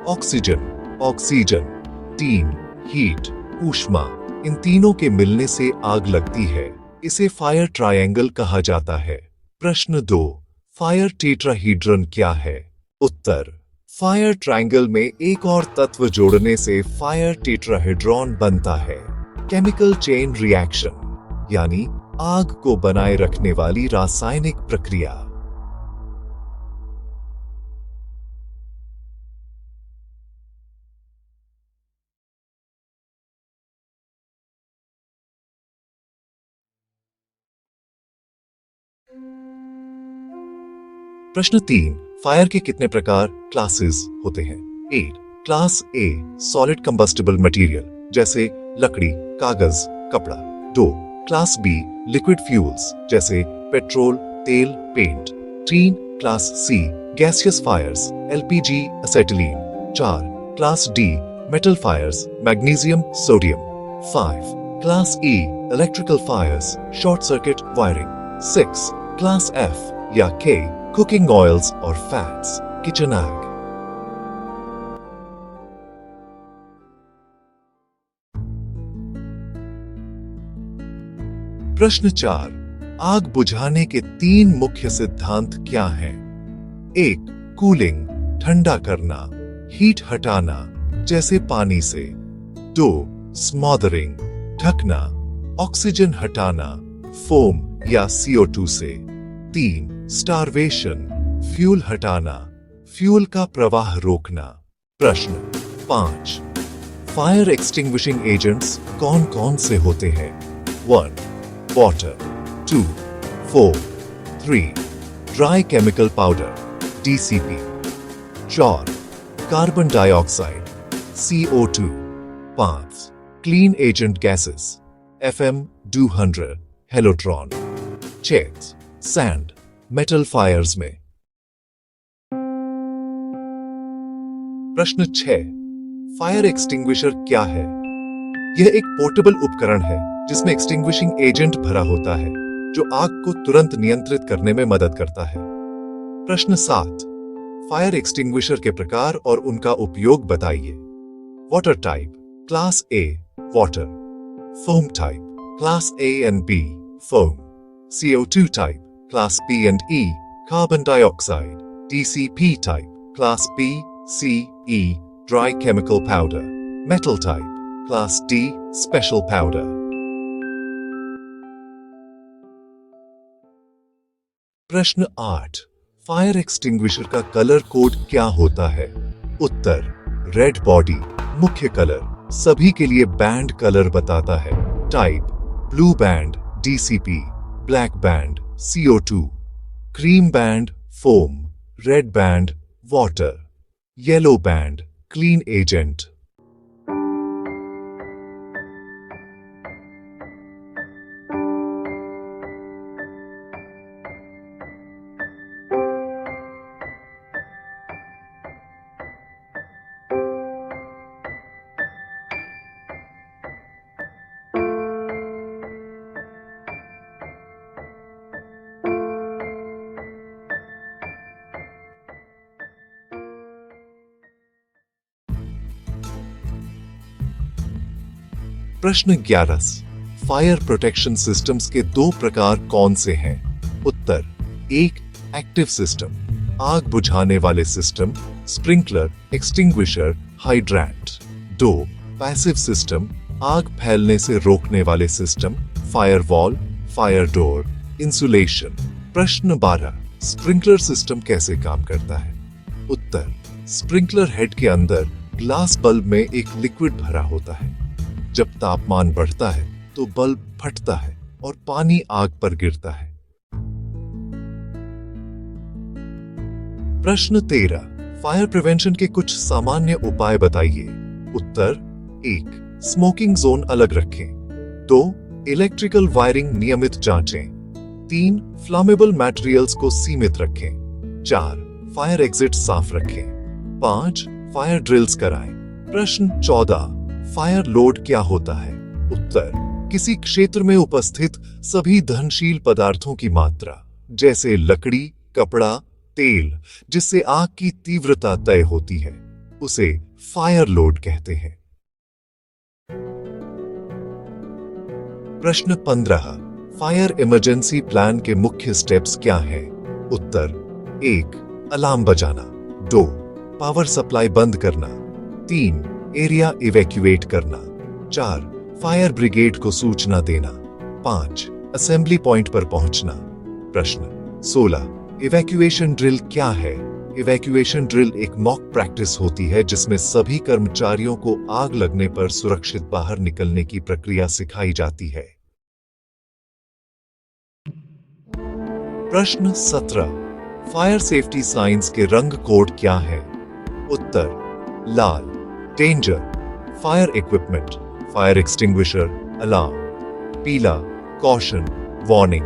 Speaker 1: ऑक्सीजन। 3, हीट, ऊष्मा। इन तीनों के मिलने से आग लगती है। इसे फायर ट्रायंगल कहा जाता है। प्रश्न 2, फायर टेट्राहीड्रन क्या है? उत्तर, फायर ट्रायंगल में एक और तत्व जोड़ने से फायर टेट्राहेड्रॉन बनता है। केमिकल चेन रिएक्शन, यानी आग को बनाए रखने वाली रासायनिक प्रक्रिया। प्रश्न 3, फायर के कितने प्रकार क्लासेस होते हैं? 8, class A, solid combustible material जैसे लकड़ी, कागज, कपड़ा। 2, क्लास बी, लिक्विड फ्यूल्स जैसे पेट्रोल, तेल, paint. 3, class C, gaseous fires, LPG, acetylene. 4, class D, metal fires, magnesium, sodium. 5, class E, electrical fires, short circuit wiring. 6, class F या K, cooking oils और fats, kitchen आग। प्रश्न 4, आग बुझाने के 3 मुख्य सिद्धांत क्या हैं? 1, कूलिंग, ठंडा करना, हीट हटाना जैसे पानी से। 2, स्मॉदरिंग, ढकना, ऑक्सीजन हटाना, फोम या CO2 से। 3, स्टारवेशन, फ्यूल हटाना, फ्यूल का प्रवाह रोकना। प्रश्न 5, फायर एक्सटिंग्विशिंग एजेंट्स कौन कौन से होते हैं? 1, water. 2, foam. 3, dry chemical powder, DCP। 4, carbon dioxide, CO2। 5, clean agent gases, FM200, halotron. 6, sand, metal fires में। प्रश्न 6, फायर एक्सटिंग्विशर क्या है? यह एक पोर्टेबल उपकरण है जिसमें एक्सटिंग्विशिंग एजेंट भरा होता है जो आग को तुरंत नियंत्रित करने में मदद करता है। प्रश्न 7, फायर एक्सटिंग्विशर के प्रकार और उनका उपयोग बताइए। Water type, class A, water. Foam type, class A and B, foam। CO2 type, class B and E, carbon dioxide। DCP type, class B, C, E, dry chemical powder। Metal type, class D, special powder। प्रश्न 8, fire extinguisher का colour code क्या होता है? उत्तर, red body, मुख्य colour, सभी के लिए band colour बताता है। Type, blue band, DCP, black band, CO2, cream band, foam, red band, water, yellow band, clean agent. प्रश्न 11, फायर प्रोटेक्शन सिस्टम्स के 2 प्रकार कौन से हैं? उत्तर, 1, एक्टिव सिस्टम, आग बुझाने वाले system, sprinkler, extinguisher, hydrant. 2, passive system, आग फैलने से रोकने वाले system, fire wall, fire door, insulation. प्रश्न 12, स्प्रिंकलर सिस्टम कैसे काम करता है? उत्तर, स्प्रिंकलर हेड के अंदर ग्लास बल्ब में एक लिक्विड भरा होता है। जब तापमान बढ़ता है तो बल्ब फटता है और पानी आग पर गिरता है। प्रश्न 13, फायर प्रिवेंशन के कुछ सामान्य उपाय बताइए। उत्तर 1, स्मोकिंग जोन अलग रखें। 2, इलेक्ट्रिकल वायरिंग नियमित जांचें। 3, फ्लामेबल मटेरियल्स को सीमित रखें। 4, फायर एग्जिट साफ रखें। 5, फायर ड्रिल्स कराएं। प्रश्न 14, फायर लोड क्या होता है? उत्तर, किसी क्षेत्र में उपस्थित सभी दहनशील पदार्थों की मात्रा, जैसे लकड़ी, कपड़ा, तेल, जिससे आग की तीव्रता तय होती है, उसे फायर लोड कहते हैं। प्रश्न 15, फायर इमरजेंसी प्लान के मुख्य स्टेप्स क्या हैं? उत्तर 1, अलार्म बजाना। 2, पावर सप्लाई बंद करना। 3, एरिया इवैक्यूएट करना। 4, फायर ब्रिगेड को सूचना देना। 5, असेंबली पॉइंट पर पहुंचना। प्रश्न 16, इवैक्यूएशन ड्रिल क्या है? इवैक्यूएशन ड्रिल एक मॉक प्रैक्टिस होती है जिसमें सभी कर्मचारियों को आग लगने पर सुरक्षित बाहर निकलने की प्रक्रिया सिखाई जाती है। प्रश्न 17, फायर सेफ्टी साइंस के रंग कोड क्या है? उत्तर, लाल danger, fire equipment, fire extinguisher, alarm. पीला caution, warning,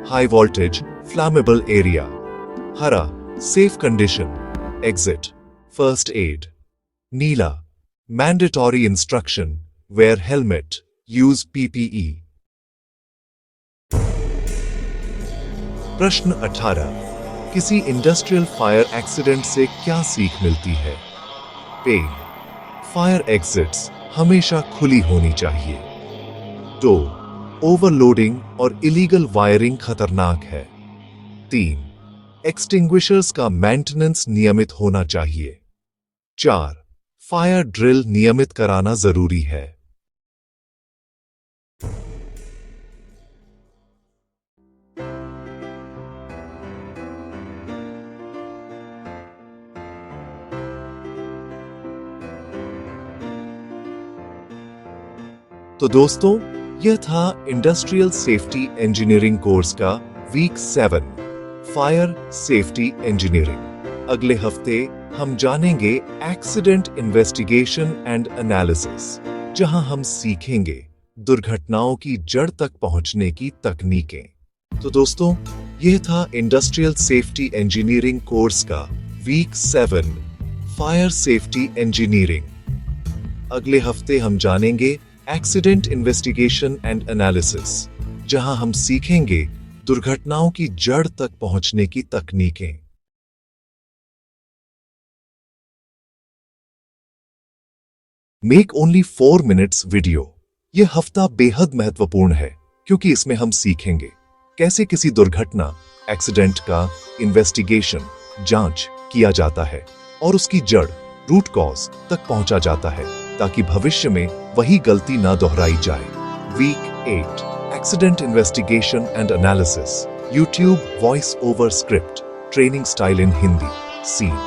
Speaker 1: high voltage, flammable area. हरा safe condition, exit, first aid. नीला mandatory instruction, wear helmet, use PPE. प्रश्न 18, किसी इंडस्ट्रियल फायर एक्सीडेंट से क्या सीख मिलती है? पेन, फायर एग्जिट्स हमेशा खुली होनी चाहिए। 2, ओवरलोडिंग और इलीगल वायरिंग खतरनाक है। 3, एक्सटिंग्विशर्स का मेंटेनेंस नियमित होना चाहिए। 4, फायर ड्रिल नियमित कराना जरूरी है। तो दोस्तों, यह था इंडस्ट्रियल सेफ्टी इंजीनियरिंग कोर्स का वीक 7, फायर सेफ्टी इंजीनियरिंग। अगले हफ्ते हम जानेंगे एक्सीडेंट इन्वेस्टिगेशन एंड एनालिसिस, जहां हम सीखेंगे दुर्घटनाओं की जड़ तक पहुंचने की तकनीकें। तो दोस्तों, यह था इंडस्ट्रियल सेफ्टी इंजीनियरिंग कोर्स का वीक 7, फायर सेफ्टी इंजीनियरिंग। अगले हफ्ते हम जानेंगे एक्सीडेंट इन्वेस्टिगेशन एंड एनालिसिस, जहां हम सीखेंगे दुर्घटनाओं की जड़ तक पहुंचने की तकनीकें। Make only 4 minutes video. यह हफ्ता बेहद महत्वपूर्ण है क्योंकि इसमें हम सीखेंगे कैसे किसी दुर्घटना, एक्सीडेंट का इन्वेस्टिगेशन, जांच किया जाता है और उसकी जड़, रूट कॉज तक पहुंचा जाता है, ताकि भविष्य में वही गलती ना दोहराई जाए। Week 8, accident investigation and analysis, YouTube voice over script, training style in Hindi. Scene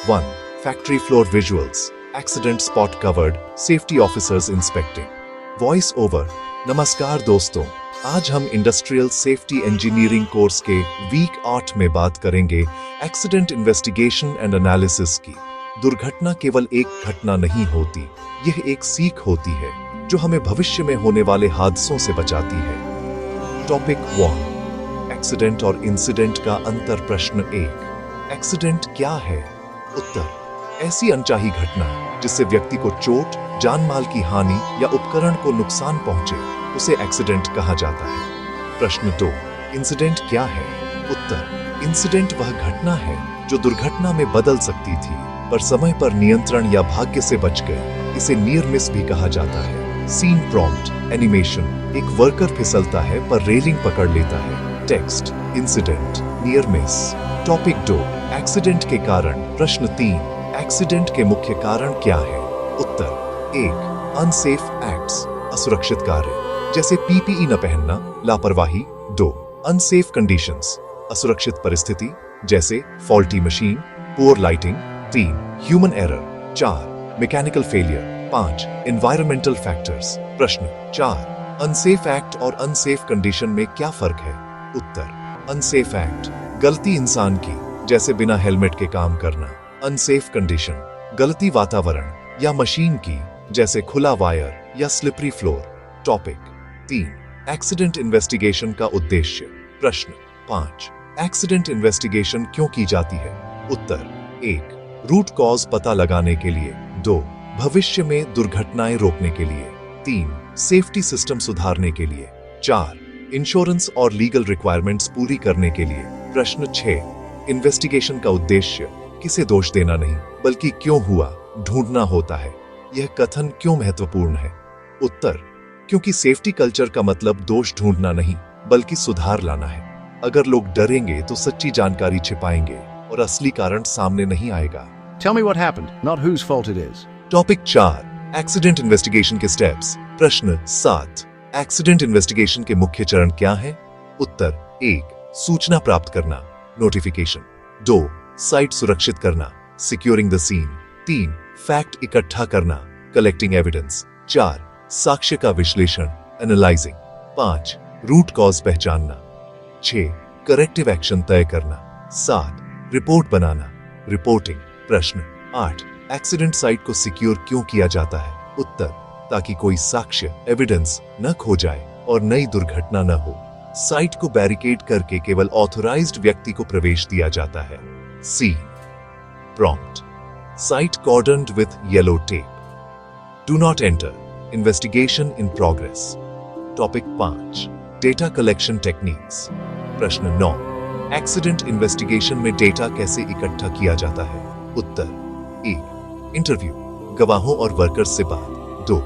Speaker 1: 1, factory floor visuals, accident spot covered, safety officers inspecting. Voice over. नमस्कार दोस्तों, आज हम इंडस्ट्रियल सेफ्टी इंजीनियरिंग कोर्स के वीक 8 में बात करेंगे एक्सीडेंट इन्वेस्टिगेशन एंड एनालिसिस की। दुर्घटना केवल एक घटना नहीं होती, यह एक सीख होती है जो हमें भविष्य में होने वाले हादसों से बचाती है। टॉपिक 1, एक्सीडेंट और इंसिडेंट का अंतर। प्रश्न 1, एक्सीडेंट क्या है? उत्तर, ऐसी अनचाही घटना जिससे व्यक्ति को चोट, जान माल की हानि या उपकरण को नुकसान पहुंचे, उसे एक्सीडेंट कहा जाता है। प्रश्न 2, इंसिडेंट क्या है? उत्तर, इंसिडेंट वह घटना है जो दुर्घटना में बदल सकती थी पर समय पर नियंत्रण या भाग्य से बच गई। इसे नियर मिस भी कहा जाता है। Scene prompt, animation. एक वर्कर फिसलता है पर रेलिंग पकड़ लेता है। Text, incident, near miss. Topic 2, accident के कारण। प्रश्न 3, एक्सीडेंट के मुख्य कारण क्या है? उत्तर, 1, अनसेफ एक्ट्स, असुरक्षित कार्य, जैसे पीपीई न पहनना, लापरवाही। 2, अनसेफ कंडीशंस, असुरक्षित परिस्थिति, जैसे faulty machine, poor lighting. 3, human error. 4, mechanical failure, 5. Environmental factors. प्रश्न 4. अनसेफ एक्ट और अनसेफ कंडीशन में क्या फर्क है? उत्तर: अनसेफ एक्ट गलती इंसान की, जैसे बिना हेलमेट के काम करना। अनसेफ कंडीशन गलती वातावरण या मशीन की, जैसे खुला वायर या slippery floor. Topic 3. Accident investigation का उद्देश्य। प्रश्न 5. एक्सीडेंट इन्वेस्टिगेशन क्यों की जाती है? उत्तर: 1. रूट कॉज पता लगाने के लिए। 2. भविष्य में दुर्घटनाएं रोकने के लिए। 3. सेफ्टी सिस्टम सुधारने के लिए। 4. इंश्योरेंस और लीगल रिक्वायरमेंट्स पूरी करने के लिए। प्रश्न 6. इन्वेस्टिगेशन का उद्देश्य किसे दोष देना नहीं, बल्कि क्यों हुआ ढूंढना होता है। यह कथन क्यों महत्वपूर्ण है? उत्तर: क्योंकि सेफ्टी कल्चर का मतलब दोष ढूंढना नहीं, बल्कि सुधार लाना है। अगर लोग डरेंगे तो सच्ची जानकारी छिपाएंगे और असली कारण सामने नहीं आएगा।
Speaker 4: Tell me what happened, not whose fault it is.
Speaker 1: Topic 4. Accident investigation के स्टेप्स। प्रश्न 7. एक्सीडेंट इन्वेस्टिगेशन के मुख्य चरण क्या है? उत्तर: 1. सूचना प्राप्त करना, नोटिफिकेशन। 2. साइट सुरक्षित करना, सिक्योरिंग द सीन। 3. फैक्ट इकट्ठा करना, कलेक्टिंग एविडेंस। 4. साक्ष्य का विश्लेषण, एनालाइजिंग। 5. रूट कॉज पहचानना। 6. करेक्टिव एक्शन तय करना। 7. रिपोर्ट बनाना, रिपोर्टिंग। प्रश्न 8. एक्सीडेंट साइट को सिक्योर क्यों किया जाता है? उत्तर: ताकि कोई साक्ष्य, एविडेंस न खो जाए और नई दुर्घटना न हो। साइट को बैरिकेड करके केवल ऑथराइज्ड व्यक्ति को प्रवेश दिया जाता है। C. Prompt: site cordoned with yellow tape. Do not enter, investigation in progress. Topic 5. Data collection techniques. प्रश्न 9. एक्सीडेंट इन्वेस्टिगेशन में डेटा कैसे इकट्ठा किया जाता है? उत्तर: 1. इंटरव्यू, गवाहों और वर्कर्स से बात। 2.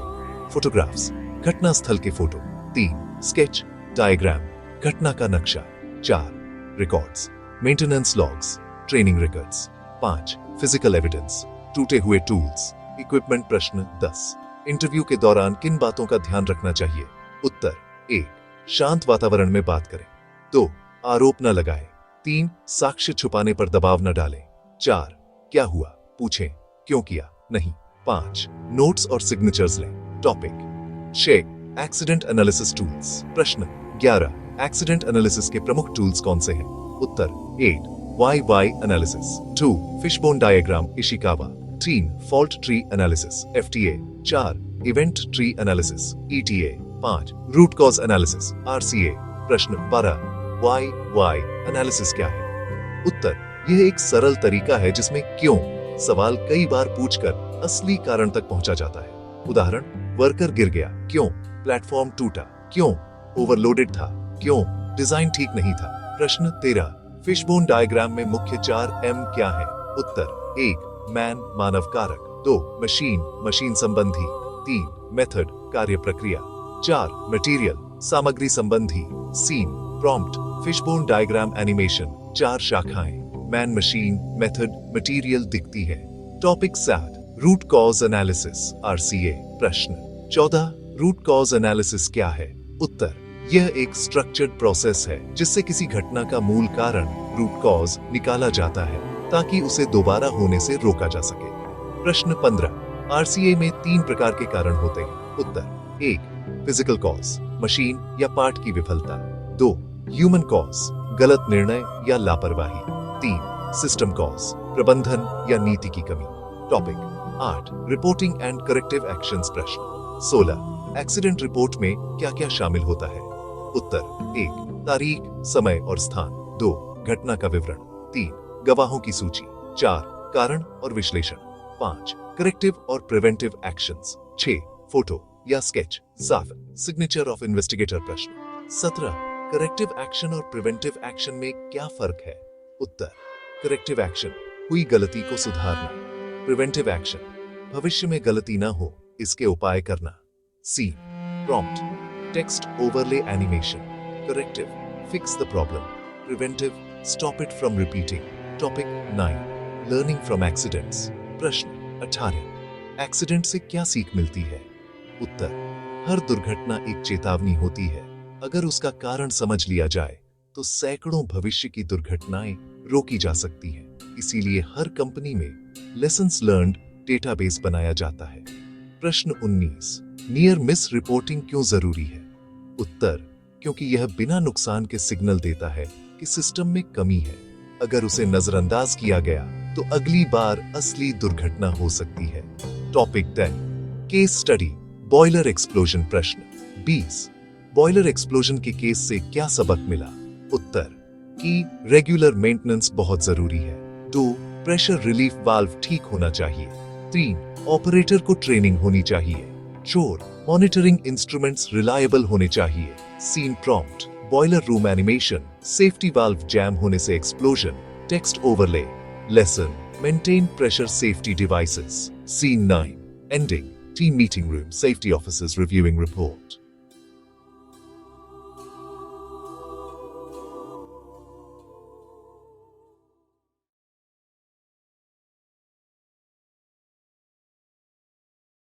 Speaker 1: फोटोग्राफ्स, घटना स्थल के फोटो। 3. स्केच, डायग्राम, घटना का नक्शा। 4. Records, maintenance logs, training records. 5. Physical evidence, टूटे हुए टूल्स, इक्विपमेंट। प्रश्न 10. इंटरव्यू के दौरान किन बातों का ध्यान रखना चाहिए? उत्तर: 1. शांत वातावरण में बात करें। 2. आरोप न लगाएं। 3. साक्ष्य छुपाने पर दबाव न डालें। 4. क्या हुआ पूछें, क्यों किया नहीं। 5. नोट्स और सिग्नेचर्स लें। टॉपिक 6. Accident analysis tools. प्रश्न 11. एक्सीडेंट एनालिसिस के प्रमुख टूल्स कौन से हैं? उत्तर: 8. YY analysis. 2. Fishbone diagram, Ishikawa. 3. Fault tree analysis, FTA। 4. Event tree analysis, ETA। 5. Root cause analysis, RCA। प्रश्न 12. YY एनालिसिस क्या है? उत्तर: यह एक सरल तरीका है जिसमें क्यों सवाल कई बार पूछकर असली कारण तक पहुंचा जाता है। उदाहरण: वर्कर गिर गया, क्यों? प्लेटफॉर्म टूटा, क्यों? ओवरलोडेड था, क्यों? डिजाइन ठीक नहीं था। प्रश्न 13. फिशबोन डायग्राम में मुख्य 4 M क्या है? उत्तर: 1. मैन, मानव कारक। 2. मशीन, मशीन संबंधी। 3. मेथड, कार्य प्रक्रिया। 4. मटेरियल, सामग्री संबंधी। Scene, prompt, fishbone diagram animation. 4 शाखाएं, मैन, मशीन, मेथड, मटेरियल दिखती है। Topic 7. Root cause analysis, RCA। प्रश्न 14. रूट कॉज एनालिसिस क्या है? उत्तर: यह एक स्ट्रक्चर्ड प्रोसेस है जिससे किसी घटना का मूल कारण, रूट कॉज, निकाला जाता है ताकि उसे दोबारा होने से रोका जा सके। प्रश्न 15. RCA में 3 प्रकार के कारण होते हैं। उत्तर: 1. फिजिकल कॉज, मशीन या पार्ट की विफलता। 2. ह्यूमन कॉज, गलत निर्णय या लापरवाही। 3. सिस्टम कॉज, प्रबंधन या नीति की कमी। Topic 8. Reporting and corrective actions. प्रश्न 16. एक्सीडेंट रिपोर्ट में क्या क्या शामिल होता है? उत्तर: 1. तारीख, समय और स्थान। 2. घटना का विवरण। 3. गवाहों की सूची। 4. कारण और विश्लेषण। 5. करेक्टिव और प्रिवेंटिव एक्शंस। 6. फोटो या स्केच, साफ, सिग्नेचर ऑफ इन्वेस्टिगेटर। प्रश्न 17. करेक्टिव एक्शन और प्रिवेंटिव एक्शन में क्या फर्क है? उत्तर: करेक्टिव एक्शन, हुई गलती को सुधारना। प्रिवेंटिव एक्शन, भविष्य में गलती न हो इसके उपाय करना। C. Prompt, text overlay animation. Corrective, fix the problem. Preventive, stop it from repeating. Topic 9. Learning from accidents. प्रश्न 18. एक्सीडेंट से क्या सीख मिलती है? उत्तर: हर दुर्घटना एक चेतावनी होती है। अगर उसका कारण समझ लिया जाए तो सैकड़ों भविष्य की दुर्घटनाएं रोकी जा सकती हैं। इसीलिए हर कंपनी में लेसन्स लर्न्ड डेटाबेस बनाया जाता है। प्रश्न 19, नियर मिस रिपोर्टिंग क्यों जरूरी है? उत्तर, क्योंकि यह बिना नुकसान के सिग्नल देता है कि सिस्टम में कमी है। अगर उसे नजरअंदाज किया गया तो अगली बार असली दुर्घटना हो सकती है। Topic 10, case study, boiler explosion. प्रश्न 20, बॉयलर एक्सप्लोजन के केस से क्या सबक मिला? उत्तर, कि रेगुलर मेंटेनेंस बहुत जरूरी है। 2, प्रेशर रिलीफ वाल्व ठीक होना चाहिए। 3, ऑपरेटर को ट्रेनिंग होनी चाहिए। 4, मॉनिटरिंग इंस्ट्रूमेंट्स रिलायबल होने चाहिए। Scene prompt, boiler room animation, safety valve jam होने से explosion, text overlay, lesson, maintain pressure safety devices. Scene 9, ending, team meeting room, safety officers reviewing report.